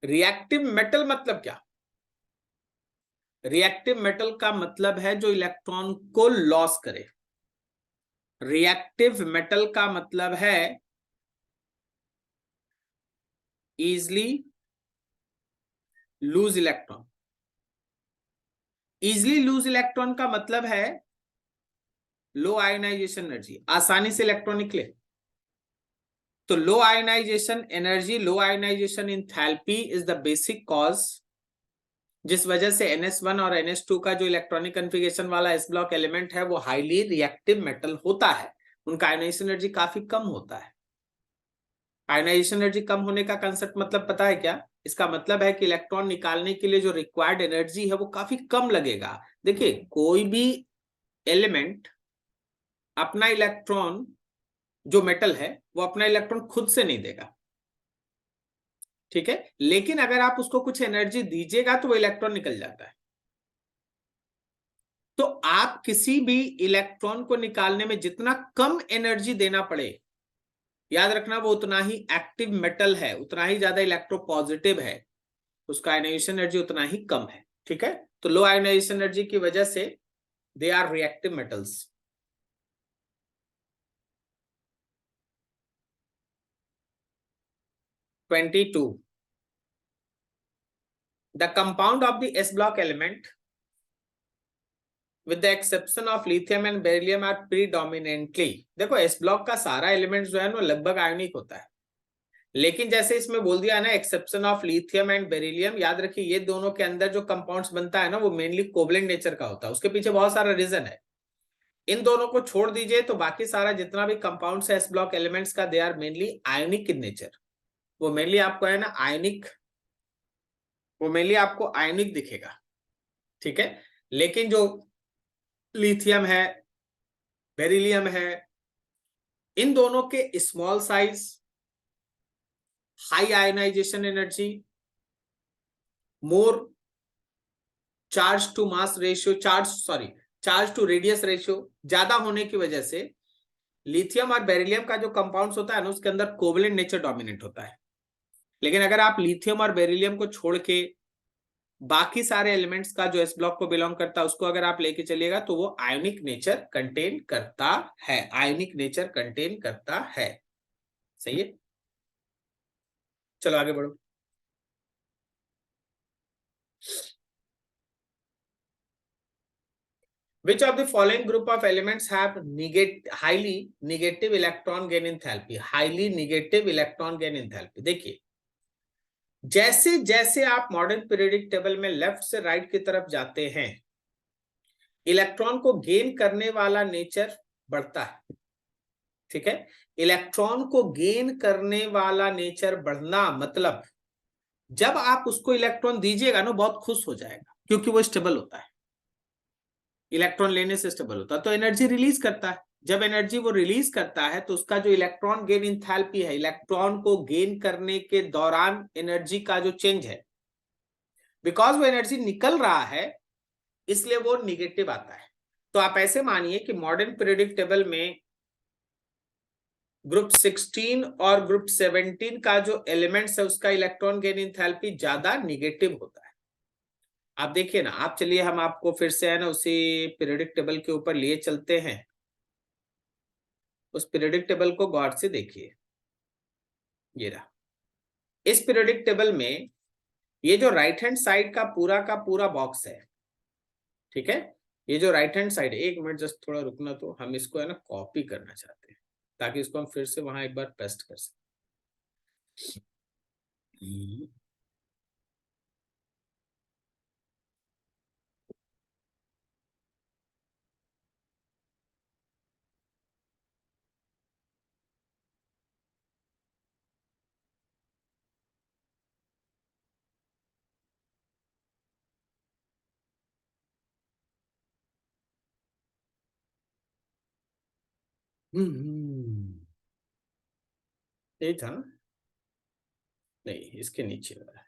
reactive metal मतलब क्या? रिएक्टिव मेटल का मतलब है जो इलेक्ट्रॉन को लॉस करे, रिएक्टिव मेटल का मतलब है easily loose electron. Easily loose electron का मतलब है लो आयोनाइजेशन एनर्जी, आसानी से इलेक्ट्रॉन निकले। तो low ionization energy, low ionization enthalpy is the basic cause जिस वजह से NS1 और NS2 का जो इलेक्ट्रॉनिक कन्फिगरेशन वाला एस ब्लॉक एलिमेंट है वो हाईली रिएक्टिव मेटल होता है, उनका आयोनाइजेशन एनर्जी काफी कम होता है। आयोनाइजेशन एनर्जी कम होने का कंसेप्ट मतलब पता है क्या? इसका मतलब है कि इलेक्ट्रॉन निकालने के लिए जो रिक्वायर्ड एनर्जी है वो काफी कम लगेगा। देखिए, कोई भी एलिमेंट अपना इलेक्ट्रॉन, जो मेटल है वो अपना इलेक्ट्रॉन खुद से नहीं देगा, ठीक है, लेकिन अगर आप उसको कुछ एनर्जी दीजिएगा तो वो इलेक्ट्रॉन निकल जाता है। तो आप किसी भी इलेक्ट्रॉन को निकालने में जितना कम एनर्जी देना पड़े, याद रखना वो उतना ही एक्टिव मेटल है, उतना ही ज्यादा इलेक्ट्रोपॉजिटिव है, उसका आयोनाइजेशन एनर्जी उतना ही कम है, ठीक है। तो लो आयोनाइजेशन एनर्जी की वजह से they are reactive metals. Twenty two, the compound of the s block element with the exception of lithium and beryllium are predominantly, देखो एस ब्लॉक का सारा एलिमेंट जो है ना लगभग आयोनिक होता है, लेकिन जैसे इसमें बोल दिया ना exception of lithium and beryllium, याद रखिए ये दोनों के अंदर जो कंपाउंड्स बनता है ना वो मेनली कोवलेंट नेचर का होता है, उसके पीछे बहुत सारा रीजन है। इन दोनों को छोड़ दीजिए तो बाकी सारा जितना भी कंपाउंड्स है एस ब्लॉक एलिमेंट्स का, they are mainly ionic in nature. वो मेनली आपको है ना आयोनिक, वो मेनली आपको आयोनिक दिखेगा, ठीक है। लेकिन जो लिथियम है, बेरिलियम है, इन दोनों के small size, high ionisation energy, more charge to mass ratio, charge to radius ratio ज्यादा होने की वजह से लिथियम और बेरिलियम का जो कंपाउंड्स होता है ना उसके अंदर कोवलेंट नेचर डोमिनेट होता है। लेकिन अगर आप लिथियम और बेरिलियम को छोड़ के बाकी सारे एलिमेंट्स का जो एस ब्लॉक को बिलोंग करता है उसको अगर आप लेके चलिएगा तो वो आयोनिक नेचर कंटेन करता है, आयोनिक नेचर कंटेन करता है। सही है, चलो आगे बढ़ो। Which of the following group of elements have highly negative electron gain enthalpy? Highly negative electron gain enthalpy। देखिए, जैसे जैसे आप मॉडर्न पीरियोडिक टेबल में लेफ्ट से राइट की तरफ जाते हैं, इलेक्ट्रॉन को गेन करने वाला नेचर बढ़ता है, ठीक है। इलेक्ट्रॉन को गेन करने वाला नेचर बढ़ना मतलब जब आप उसको इलेक्ट्रॉन दीजिएगा ना बहुत खुश हो जाएगा, क्योंकि वो स्टेबल होता है, इलेक्ट्रॉन लेने से स्टेबल होता है, तो एनर्जी रिलीज करता है। जब एनर्जी वो रिलीज करता है तो उसका जो इलेक्ट्रॉन गेन इंथैल्पी है, इलेक्ट्रॉन को गेन करने के दौरान एनर्जी का जो चेंज है, बिकॉज वो एनर्जी निकल रहा है इसलिए वो निगेटिव आता है। तो आप ऐसे मानिए कि मॉडर्न पीरियोडिक टेबल में ग्रुप 16 और ग्रुप 17 का जो एलिमेंट्स है उसका इलेक्ट्रॉन गेन इंथैल्पी ज्यादा निगेटिव होता है। आप देखिए ना, आप चलिए हम आपको फिर से है ना उसी पीरियोडिक टेबल के ऊपर लिए चलते हैं, उस पीरियोडिक टेबल को गौर से देखिए। ये रहा, इस पीरियोडिक टेबल में ये जो राइट हैंड साइड का पूरा बॉक्स है, ठीक है, ये जो राइट हैंड साइड है, एक मिनट जस्ट थोड़ा रुकना, तो हम इसको है ना कॉपी करना चाहते हैं ताकि इसको हम फिर से वहां एक बार पेस्ट कर सकें। ये था ना, नहीं इसके नीचे वाला।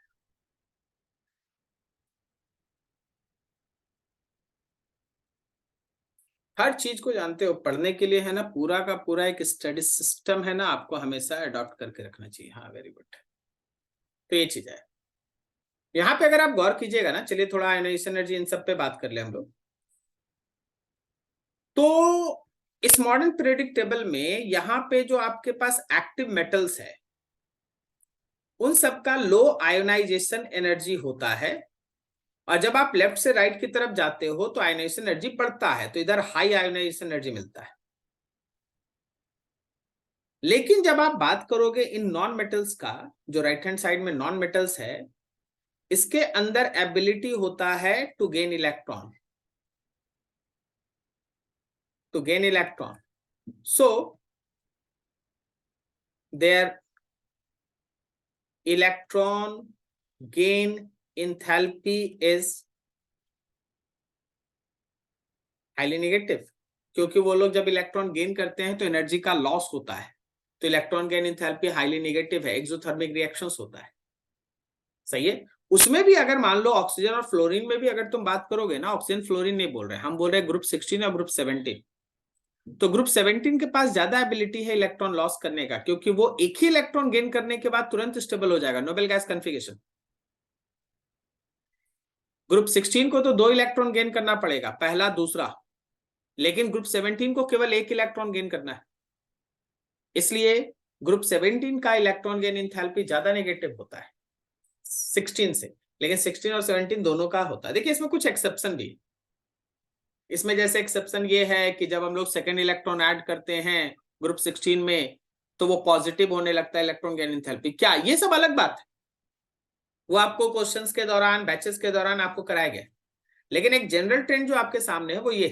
हर चीज को जानते हो, पढ़ने के लिए है ना पूरा का पूरा एक स्टडी सिस्टम है ना आपको हमेशा अडॉप्ट करके रखना चाहिए। हाँ वेरी गुड, तो ये चीज है। यहाँ पे अगर आप गौर कीजिएगा ना, चलिए थोड़ा आयोनाइजेशन एनर्जी इन सब पे बात कर ले हम लोग। तो इस मॉडर्न पीरियोडिक टेबल में यहां पे जो आपके पास एक्टिव मेटल्स है उन सबका लो आयोनाइजेशन एनर्जी होता है, और जब आप लेफ्ट से राइट की तरफ जाते हो तो आयोनाइजेशन एनर्जी बढ़ता है, तो इधर हाई आयोनाइजेशन एनर्जी मिलता है। लेकिन जब आप बात करोगे इन नॉन मेटल्स का, जो राइट हैंड साइड में नॉन मेटल्स है, इसके अंदर एबिलिटी होता है to gain electron, to gain electron. So their electron gain enthalpy is highly negative, क्योंकि वो लोग जब इलेक्ट्रॉन गेन करते हैं तो एनर्जी का लॉस होता है, तो electron gain enthalpy highly negative है, एक्सोथर्मिक रिएक्शंस होता है। सही है। उसमें भी अगर मान लो ऑक्सीजन और फ्लोरीन में भी अगर तुम बात करोगे ना, ऑक्सीजन फ्लोरीन नहीं बोल रहे, हम बोल रहे हैं ग्रुप 16 और ग्रुप 17, तो ग्रुप 17 के पास ज्यादा एबिलिटी है इलेक्ट्रॉन लॉस करने का, क्योंकि वो एक ही इलेक्ट्रॉन गेन करने के बाद तुरंत स्टेबल हो जाएगा, नोबेल गैस कॉन्फ़िगरेशन। ग्रुप 16 को तो 2 इलेक्ट्रॉन गेन करना पड़ेगा, पहला दूसरा, लेकिन ग्रुप 17 को केवल 1 इलेक्ट्रॉन गेन करना है। इसलिए ग्रुप 17 का इलेक्ट्रॉन गेन एंथैल्पी ज्यादा नेगेटिव होता है 16 से, लेकिन 16 और 17 दोनों का होता है। देखिए इसमें कुछ एक्सेप्शन भी, इसमें जैसे एक्सेप्शन ये है कि जब हम लोग सेकेंड इलेक्ट्रॉन ऐड करते हैं ग्रुप 16 में तो वो पॉजिटिव होने लगता है इलेक्ट्रॉन गेन एंथैल्पी, क्या ये सब अलग बात है, वो आपको क्वेश्चंस के दौरान, बैचेस के दौरान आपको कराया गया। लेकिन एक जनरल ट्रेंड जो आपके सामने है वो ये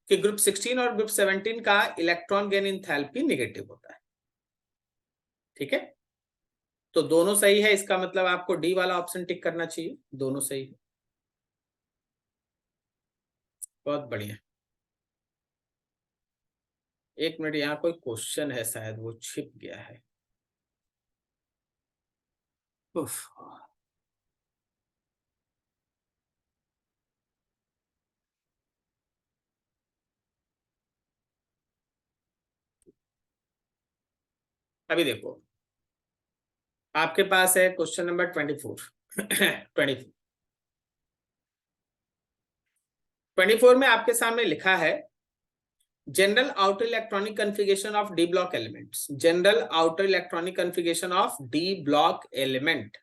कि ग्रुप 16 और ग्रुप 17 का इलेक्ट्रॉन गेन एंथैल्पी नेगेटिव होता है। ठीक है, तो दोनों सही है, इसका मतलब आपको डी वाला ऑप्शन टिक करना चाहिए, दोनों सही है। बहुत बढ़िया। एक मिनट, यहाँ कोई क्वेश्चन है शायद वो छिप गया है। उफ। अभी देखो आपके पास है क्वेश्चन नंबर 24 24 में आपके सामने लिखा है general outer electronic configuration of D block elements, general outer electronic configuration of D block element.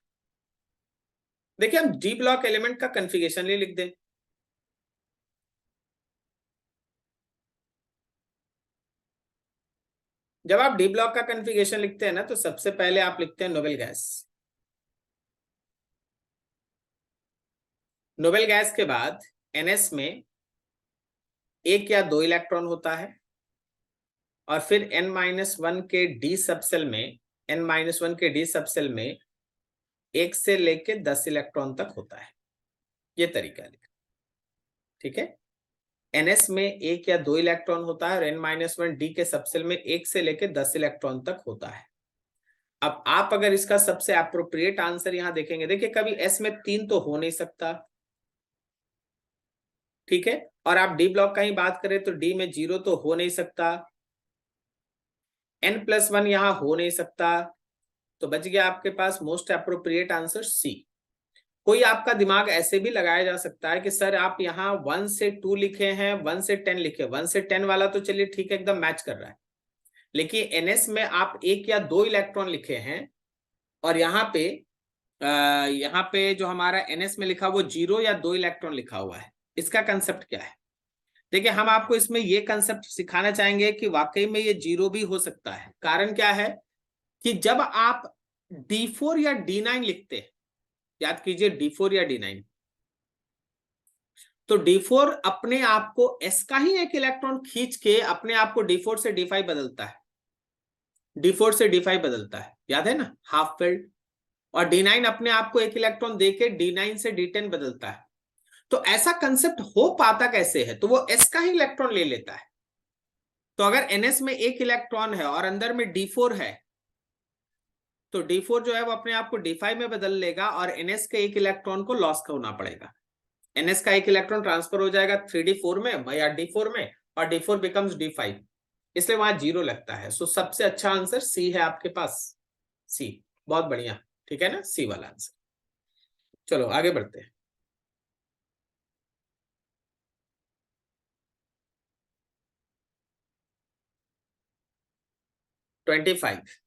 देखिए हम डी ब्लॉक एलिमेंट का कॉन्फ़िगरेशन ही लिख दें। जब आप डी ब्लॉक का कॉन्फ़िगरेशन लिखते हैं ना, तो सबसे पहले आप लिखते हैं नोबेल गैस। नोबेल गैस के बाद एनएस में 1 या 2 इलेक्ट्रॉन होता है, और फिर n-1 के डी सबसेल में, n-1 के डी सबसेल में 1 से लेके 10 इलेक्ट्रॉन तक होता है। ये तरीका लिखा। ठीक है, एनएस में 1 या 2 इलेक्ट्रॉन होता है और n-1 डी के सबसेल में 1 से लेके 10 इलेक्ट्रॉन तक होता है। अब आप अगर इसका सबसे अप्रोप्रिएट आंसर यहां देखेंगे, देखिए कभी एस में 3 तो हो नहीं सकता, ठीक है, और आप डी ब्लॉक का ही बात करें तो डी में 0 तो हो नहीं सकता, n+1 यहां हो नहीं सकता, तो बच गया आपके पास मोस्ट अप्रोप्रिएट आंसर सी। कोई आपका दिमाग ऐसे भी लगाया जा सकता है कि सर आप यहाँ 1 से 2 लिखे हैं, 1 से 10 लिखे, 1 से 10 वाला तो चलिए ठीक है एकदम मैच कर रहा है, लेकिन एनएस में आप 1 या 2 इलेक्ट्रॉन लिखे हैं, और यहाँ पे जो हमारा एनएस में लिखा वो 0 या 2 इलेक्ट्रॉन लिखा हुआ है। इसका कंसेप्ट क्या है? देखिए हम आपको इसमें ये कंसेप्ट सिखाना चाहेंगे कि वाकई में ये 0 भी हो सकता है। कारण क्या है कि जब आप D4 या D9 लिखते हैं, याद कीजिए D4 या D9, तो D4 अपने आप को S का ही एक इलेक्ट्रॉन खींच के अपने आप को D4 से D5 बदलता है, D4 से D5 बदलता है, याद है ना, हाफ फिल्ड। और D9 अपने आप को एक इलेक्ट्रॉन देके D9 से D10 बदलता है। तो ऐसा कंसेप्ट हो पाता कैसे है? तो वो S का ही इलेक्ट्रॉन ले लेता है। तो अगर NS में 1 इलेक्ट्रॉन है और अंदर में D4 है, तो D4 जो है वो अपने आप को D5 में बदल लेगा और NS के 1 इलेक्ट्रॉन को लॉस होना पड़ेगा। NS का 1 इलेक्ट्रॉन ट्रांसफर हो जाएगा 3D4 में या D4 में, और D4 बिकम्स D5, इसलिए वहां 0 लगता है। सो सबसे अच्छा आंसर सी है आपके पास, सी। बहुत बढ़िया, ठीक है ना, सी वाला आंसर। चलो आगे बढ़ते हैं। 25.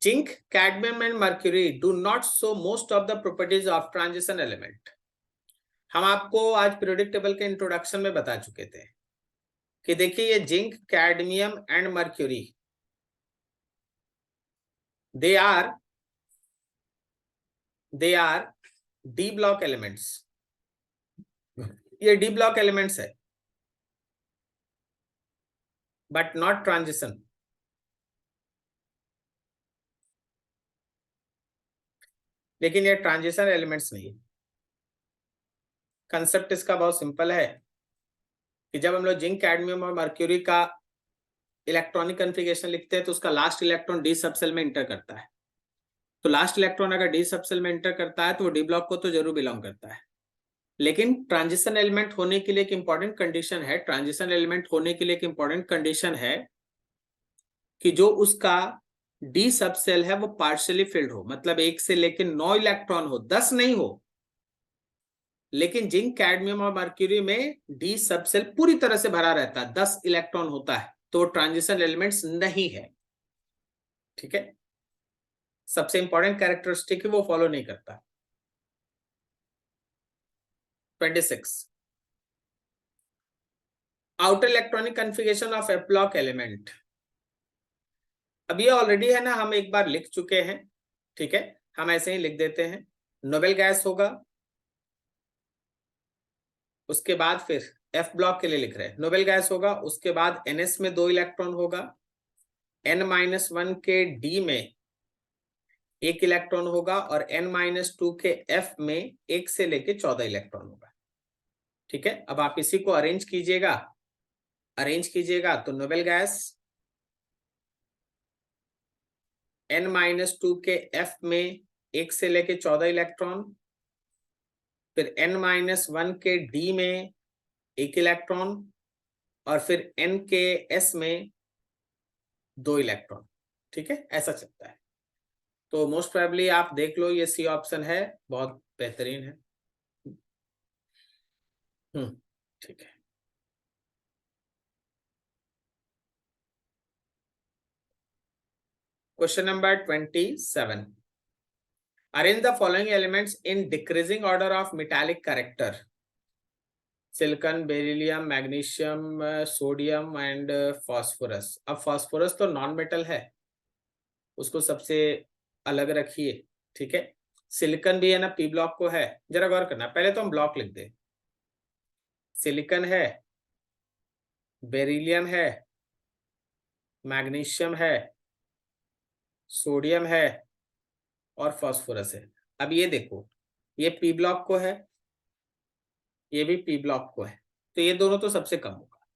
Zinc, cadmium and mercury do not show most of the properties of transition element. हम आपको आज पीरियोडिक टेबल के इंट्रोडक्शन में बता चुके थे कि देखिए ये zinc, cadmium and mercury, they R D block elements. ये डी ब्लॉक एलिमेंट्स है बट नॉट ट्रांजिशन। लेकिन ये ट्रांजिशन एलिमेंट्स नहीं है। कंसेप्ट इसका बहुत सिंपल है कि जब हम लोग जिंक, कैडमियम और मर्क्यूरी का इलेक्ट्रॉनिक कॉन्फ़िगरेशन लिखते हैं तो उसका लास्ट इलेक्ट्रॉन डी सबसेल में इंटर करता है। तो लास्ट इलेक्ट्रॉन अगर डी सबसेल में इंटर करता है तो वो डी ब्लॉक को तो जरूर बिलोंग करता है। लेकिन ट्रांजिशन एलिमेंट होने के लिए एक इंपॉर्टेंट कंडीशन है, ट्रांजिशन एलिमेंट होने के लिए एक इंपॉर्टेंट कंडीशन है कि जो उसका डी सबसेल है वो पार्शियली फिल्ड हो, मतलब 1 से लेकर 9 इलेक्ट्रॉन हो, 10 नहीं हो। लेकिन जिंक, कैडमियम और मर्क्यूरी में डी सबसेल पूरी तरह से भरा रहता है, 10 इलेक्ट्रॉन होता है, तो ट्रांजिशन एलिमेंट्स नहीं है। ठीक है, सबसे इंपॉर्टेंट कैरेक्टरिस्टिक वो फॉलो नहीं करता। 26. Outer electronic configuration of F block element. अब ये ऑलरेडी है ना, हम एक बार लिख चुके हैं। ठीक है, हम ऐसे ही लिख देते हैं। नोबेल गैस होगा, उसके बाद फिर एफ ब्लॉक के लिए लिख रहे हैं, नोबेल गैस होगा, उसके बाद एनएस में 2 इलेक्ट्रॉन होगा, n-1 के डी में 1 इलेक्ट्रॉन होगा और n-2 के एफ में 1 से लेके 14 इलेक्ट्रॉन होगा। ठीक है, अब आप इसी को अरेंज कीजिएगा तो नोबेल गैस n-2 के एफ में 1 से लेके 14 इलेक्ट्रॉन, फिर n-1 के डी में 1 इलेक्ट्रॉन और फिर n के एस में 2 इलेक्ट्रॉन। ठीक है, ऐसा चलता है। तो मोस्ट प्रोबेबली आप देख लो, ये सी ऑप्शन है, बहुत बेहतरीन है। ठीक है, question number 27. Arrange the following elements in decreasing order of metallic character. Silicon, beryllium, magnesium, sodium and phosphorus. अब फास्फोरस तो नॉन मेटल है, उसको सबसे अलग रखिए। ठीक है, सिलिकॉन भी है ना, पी ब्लॉक को है। जरा गौर करना, पहले तो हम ब्लॉक लिख दे। सिलिकॉन है, बेरिलियम है, मैग्नीशियम है, सोडियम है और फास्फोरस है। अब ये देखो, ये पी ब्लॉक को है, ये भी पी ब्लॉक को है, तो ये दोनों तो सबसे कम होगा।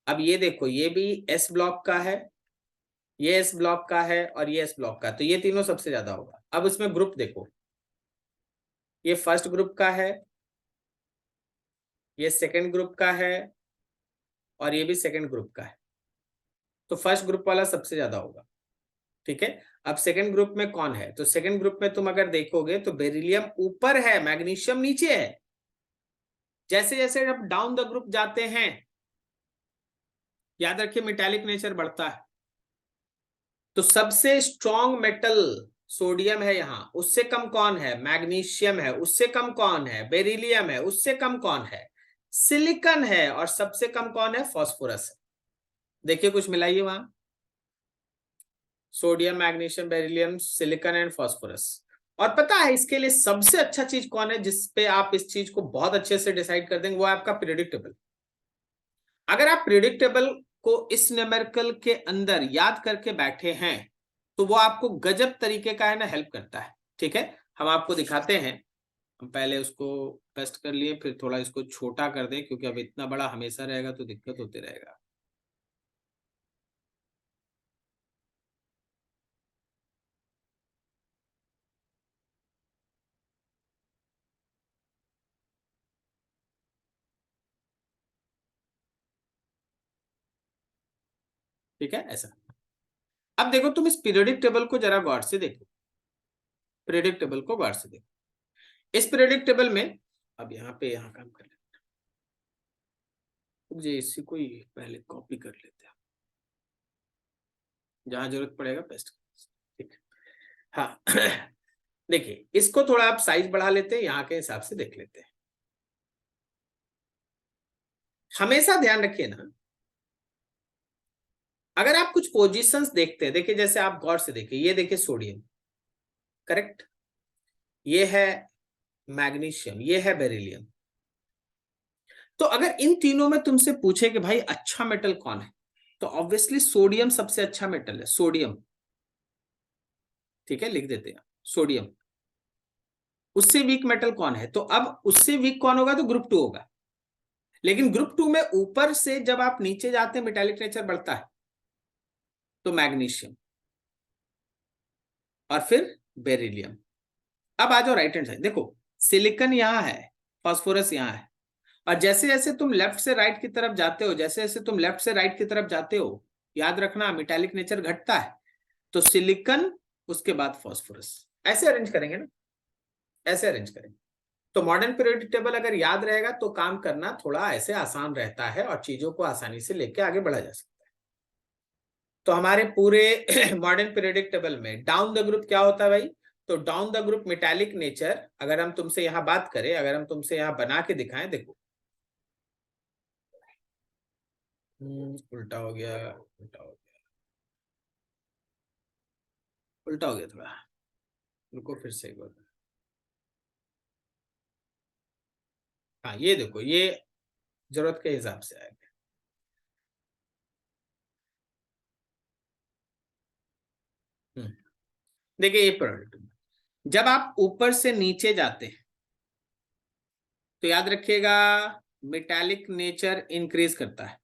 अब ये देखो, ये भी एस ब्लॉक का है, ये एस ब्लॉक का है और ये एस ब्लॉक का, तो ये तीनों सबसे ज्यादा होगा। अब इसमें ग्रुप देखो, ये फर्स्ट ग्रुप का है, ये सेकंड ग्रुप का है और ये भी सेकंड ग्रुप का है, तो फर्स्ट ग्रुप वाला सबसे ज्यादा होगा। ठीक है, अब सेकंड ग्रुप में कौन है, तो सेकंड ग्रुप में तुम अगर देखोगे तो बेरिलियम ऊपर है, मैग्नीशियम नीचे है। जैसे जैसे अब डाउन द ग्रुप जाते हैं, याद रखिए मेटालिक नेचर बढ़ता है, तो सबसे स्ट्रॉन्ग मेटल सोडियम है यहां, उससे कम कौन है, मैग्नीशियम है, उससे कम कौन है, बेरिलियम है, उससे कम कौन है, सिलिकॉन है, और सबसे कम कौन है, फास्फोरस है। देखिए कुछ मिलाइए वहां, sodium, magnesium, beryllium, silicon and phosphorus. और पता है इसके लिए सबसे अच्छा चीज कौन है, जिसपे आप इस चीज को बहुत अच्छे से डिसाइड कर देंगे, वो है आपका पीरियोडिक टेबल। अगर आप पीरियोडिक टेबल को इस न्यूमेरिकल के अंदर याद करके बैठे हैं तो वो आपको गजब तरीके का है ना हेल्प करता है। ठीक है, हम आपको दिखाते हैं। हम पहले उसको टेस्ट कर लिए, फिर थोड़ा इसको छोटा कर दें, क्योंकि अब इतना बड़ा हमेशा रहेगा तो दिक्कत होती रहेगा। ठीक है, ऐसा। अब देखो, तुम इस पीरियोडिक टेबल को जरा गौर से देखो, पीरियोडिक टेबल को गौर से देखो। इस पीरियोडिक टेबल में, अब यहाँ काम कर लेते हैं, इसी को ही पहले कॉपी कर लेते हैं। जहां जरूरत पड़ेगा पेस्ट। ठीक है, हाँ। देखिए इसको थोड़ा आप साइज बढ़ा लेते हैं, यहाँ के हिसाब से देख लेते हैं। हमेशा ध्यान रखिए ना, अगर आप कुछ पोजीशंस देखते हैं, देखिए जैसे आप गौर से देखिए, ये देखिए सोडियम, करेक्ट, ये है मैग्नीशियम, ये है बेरिलियम। तो अगर इन तीनों में तुमसे पूछे कि भाई अच्छा मेटल कौन है, तो ऑब्वियसली सोडियम सबसे अच्छा मेटल है, सोडियम। ठीक है, लिख देते हैं सोडियम। उससे वीक मेटल कौन है, तो अब उससे वीक कौन होगा, तो ग्रुप 2 होगा। लेकिन ग्रुप 2 में ऊपर से जब आप नीचे जाते हैं मेटालिक नेचर बढ़ता है, तो मैग्नीशियम और फिर बेरिलियम। अब आ जाओ राइट हैंड साइड, देखो सिलिकॉन यहां है, फास्फोरस यहां है, और जैसे जैसे तुम लेफ्ट से राइट की तरफ जाते हो, जैसे जैसे तुम लेफ्ट से राइट की तरफ जाते हो, याद रखना मेटालिक नेचर घटता है। तो सिलिकॉन, उसके बाद फास्फोरस, ऐसे अरेंज करेंगे ना, ऐसे अरेंज करेंगे। तो मॉडर्न पीरियोडिक टेबल अगर याद रहेगा तो काम करना थोड़ा ऐसे आसान रहता है और चीजों को आसानी से लेके आगे बढ़ा जा सकता है। तो हमारे पूरे मॉडर्न पीरियोडिक टेबल में डाउन द ग्रुप क्या होता है भाई, तो down the group metallic nature, अगर हम तुमसे यहां बात करें, अगर हम तुमसे यहां बना के दिखाएं, देखो उल्टा हो गया, उल्टा हो गया, उल्टा हो गया थोड़ा, रुको फिर से एक बार। हाँ ये देखो, ये जरूरत के हिसाब से आएगा। देखिए ये प्रोडक्ट, जब आप ऊपर से नीचे जाते हैं तो याद रखिएगा मेटालिक नेचर इंक्रीज करता है,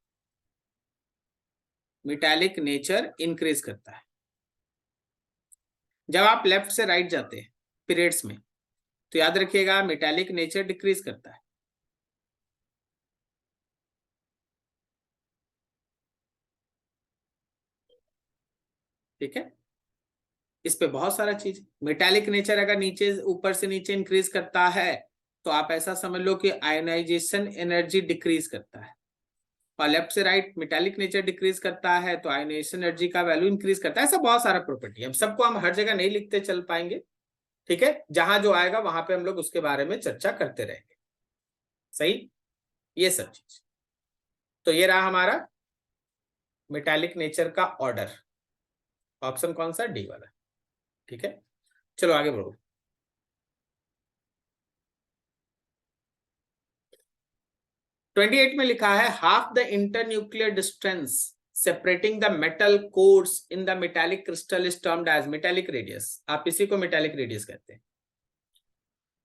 मेटालिक नेचर इंक्रीज करता है। जब आप लेफ्ट से राइट जाते हैं पीरियड्स में, तो याद रखिएगा मेटालिक नेचर डिक्रीज करता है। ठीक है, इस पे बहुत सारा चीज, मेटालिक नेचर अगर नीचे ऊपर से नीचे इंक्रीज करता है, तो आप ऐसा समझ लो कि आयोनाइजेशन एनर्जी डिक्रीज करता है। और लेफ्ट से राइट मेटालिक नेचर डिक्रीज करता है तो आयोनाइजेशन एनर्जी का वैल्यू इंक्रीज करता है। ऐसा बहुत सारा प्रॉपर्टी है, सबको हम हर जगह नहीं लिखते चल पाएंगे। ठीक है, जहां जो आएगा वहां पे हम लोग उसके बारे में चर्चा करते रहेंगे। सही, ये सब चीज। तो ये रहा हमारा मेटालिक नेचर का ऑर्डर, ऑप्शन कौन सा, डी वाला। ठीक है, चलो आगे बढ़ो। 28 में लिखा है half the internuclear distance separating the metal cores in the metallic crystal is termed as metallic radius. आप इसी को मेटालिक रेडियस कहते हैं।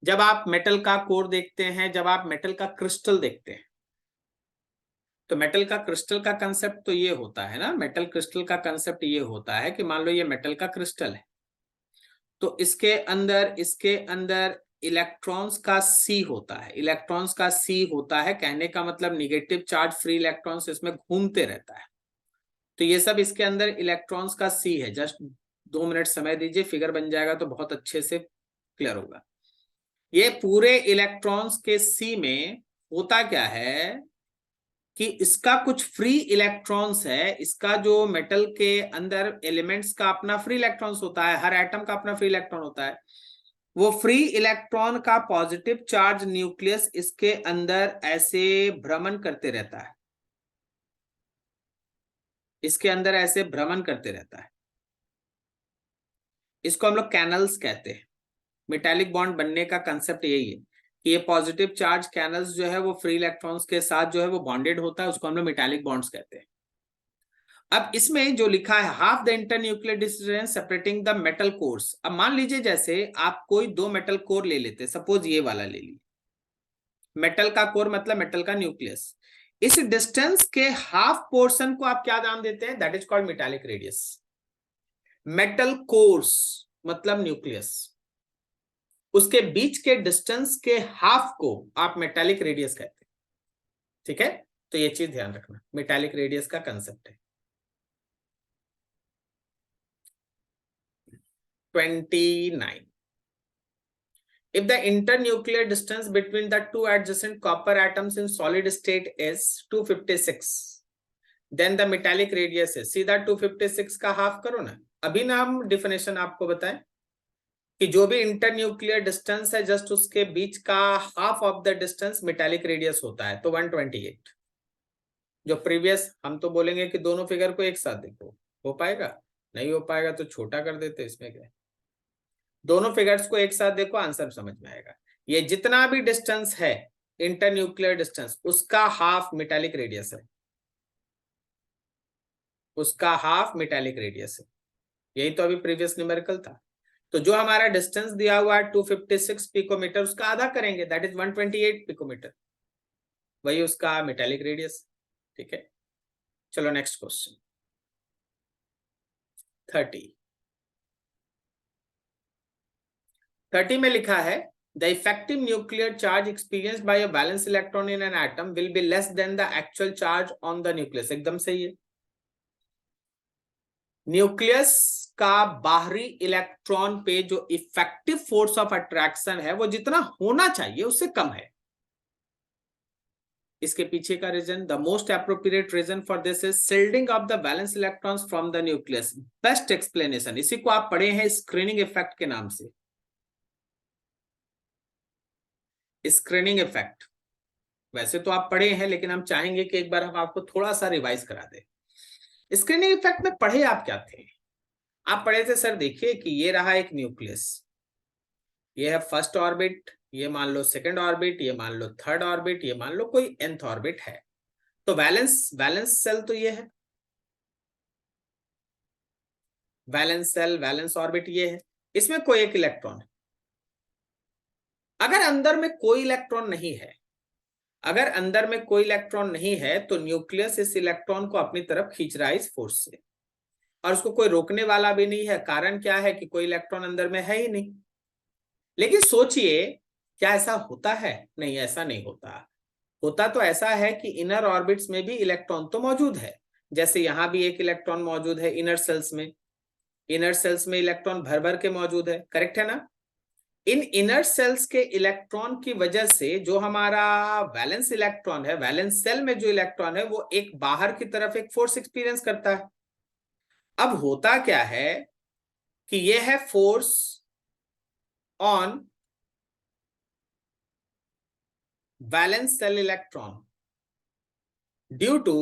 जब आप मेटल का कोर देखते हैं, जब आप मेटल का क्रिस्टल देखते हैं, तो मेटल का क्रिस्टल का कंसेप्ट तो ये होता है ना, मेटल क्रिस्टल का कंसेप्ट ये होता है कि मान लो ये मेटल का क्रिस्टल है, तो इसके अंदर इलेक्ट्रॉन्स का सी होता है, इलेक्ट्रॉन्स का सी होता है, कहने का मतलब निगेटिव चार्ज फ्री इलेक्ट्रॉन्स इसमें घूमते रहता है। तो ये सब इसके अंदर इलेक्ट्रॉन्स का सी है। जस्ट 2 मिनट समय दीजिए, फिगर बन जाएगा तो बहुत अच्छे से क्लियर होगा। ये पूरे इलेक्ट्रॉन्स के सी में होता क्या है कि इसका कुछ फ्री इलेक्ट्रॉन्स है, इसका जो मेटल के अंदर एलिमेंट्स का अपना फ्री इलेक्ट्रॉन्स होता है, हर एटम का अपना फ्री इलेक्ट्रॉन होता है। वो फ्री इलेक्ट्रॉन का पॉजिटिव चार्ज न्यूक्लियस इसके अंदर ऐसे भ्रमण करते रहता है, इसके अंदर ऐसे भ्रमण करते रहता है। इसको हम लोग कैनल्स कहते हैं। मेटालिक बॉन्ड बनने का कंसेप्ट यही है कि ये पॉजिटिव चार्ज कैनल्स जो है वो फ्री इलेक्ट्रॉन्स के साथ जो है वो बॉन्डेड होता है, उसको हम लोग मेटालिक बॉन्ड्स कहते हैं। अब इसमें जो लिखा है half the internuclear distance separating the metal course, अब मान लीजिए जैसे आप कोई 2 मेटल कोर ले लेते, सपोज ये वाला ले लीजिए, मेटल का कोर मतलब मेटल का न्यूक्लियस, इस डिस्टेंस के हाफ पोर्शन को आप क्या नाम देते हैं, that is called metallic radius. Metal course मतलब न्यूक्लियस, उसके बीच के डिस्टेंस के हाफ को आप मेटालिक रेडियस कहते हैं। ठीक है, तो ये चीज ध्यान रखना, मेटालिक रेडियस का कंसेप्ट है। 29, if the internuclear distance between the two adjacent copper atoms in solid state is 256, then the metallic radius है, सीधा 256 का हाफ करो ना। अभी ना हम डिफिनेशन आपको बताएं कि जो भी इंटरन्यूक्लियर डिस्टेंस है जस्ट उसके बीच का half of the distance metallic radius होता है, तो 128। जो प्रीवियस हम तो बोलेंगे कि दोनों फिगर को एक साथ देखो, हो पाएगा? नहीं हो पाएगा तो छोटा कर देते, इसमें क्या है। दोनों फिगर्स को एक साथ देखो, आंसर समझ में आएगा। ये जितना भी डिस्टेंस है इंटरन्यूक्लियर डिस्टेंस, उसका हाफ मेटालिक रेडियस है, उसका हाफ मेटालिक रेडियस है। यही तो अभी प्रीवियस न्यूमेरिकल था। तो जो हमारा डिस्टेंस दिया हुआ है 256 पिकोमीटर, उसका आधा करेंगे, दैट इज 128 पिकोमीटर, वही उसका मेटालिक रेडियस। ठीक है, चलो नेक्स्ट क्वेश्चन 30 में लिखा है the effective nuclear charge experienced by a valence electron in an atom will be less than the actual charge on the nucleus। एकदम सही है। न्यूक्लियस का बाहरी इलेक्ट्रॉन पे जो इफेक्टिव फोर्स ऑफ अट्रैक्शन है वो जितना होना चाहिए उससे कम है। इसके पीछे का reason, the most appropriate reason for this is shielding of the valence electrons from the nucleus. Best explanation, इसी को आप पढ़े हैं स्क्रीनिंग इफेक्ट के नाम से। स्क्रीनिंग इफेक्ट वैसे तो आप पढ़े हैं, लेकिन हम चाहेंगे कि एक बार हम आपको थोड़ा सा रिवाइज करा दें। स्क्रीनिंग इफेक्ट में पढ़े आप क्या थे? आप पढ़े थे सर, देखिए कि ये रहा एक न्यूक्लियस, ये है फर्स्ट ऑर्बिट, ये मान लो सेकंड ऑर्बिट, ये मान लो थर्ड ऑर्बिट, ये मान लो कोई nth ऑर्बिट है। तो वैलेंस सेल तो ये है, वैलेंस सेल, वैलेंस ऑर्बिट ये है, इसमें कोई एक इलेक्ट्रॉन है। अगर अंदर में कोई इलेक्ट्रॉन नहीं है, अगर अंदर में कोई इलेक्ट्रॉन नहीं है तो न्यूक्लियस इस इलेक्ट्रॉन को अपनी तरफ खींच रहा है इस फोर्स से, और उसको कोई रोकने वाला भी नहीं है। कारण क्या है कि कोई इलेक्ट्रॉन अंदर में है ही नहीं। लेकिन सोचिए, क्या ऐसा होता है? नहीं, ऐसा नहीं होता। होता तो ऐसा है कि इनर ऑर्बिट्स में भी इलेक्ट्रॉन तो मौजूद है, जैसे यहां भी एक इलेक्ट्रॉन मौजूद है इनर सेल्स में। इनर सेल्स में इलेक्ट्रॉन भर भर के मौजूद है, करेक्ट है ना? इन इनर सेल्स के इलेक्ट्रॉन की वजह से जो हमारा वैलेंस इलेक्ट्रॉन है, वैलेंस सेल में जो इलेक्ट्रॉन है, वो एक बाहर की तरफ एक फोर्स एक्सपीरियंस करता है। अब होता क्या है कि ये है force on valence shell electron due to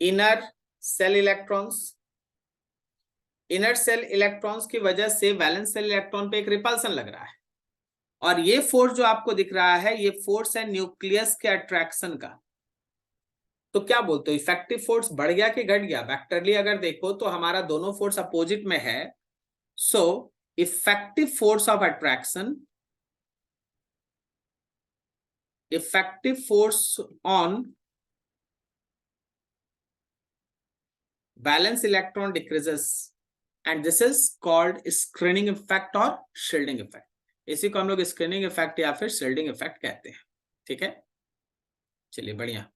inner shell electrons. Inner shell electrons की वजह से वैलेंस सेल इलेक्ट्रॉन पे एक रिपल्सन लग रहा है, और ये फोर्स जो आपको दिख रहा है, ये फोर्स है न्यूक्लियस के अट्रैक्शन का। तो क्या बोलते हो, इफेक्टिव फोर्स बढ़ गया कि घट गया? वेक्टरली अगर देखो तो हमारा दोनों फोर्स अपोजिट में है। So effective force of attraction, effective force on valence electron decreases and this is called screening effect और shielding effect। इसी को हम लोग स्क्रीनिंग इफेक्ट या फिर शील्डिंग इफेक्ट कहते हैं। ठीक है, चलिए बढ़िया।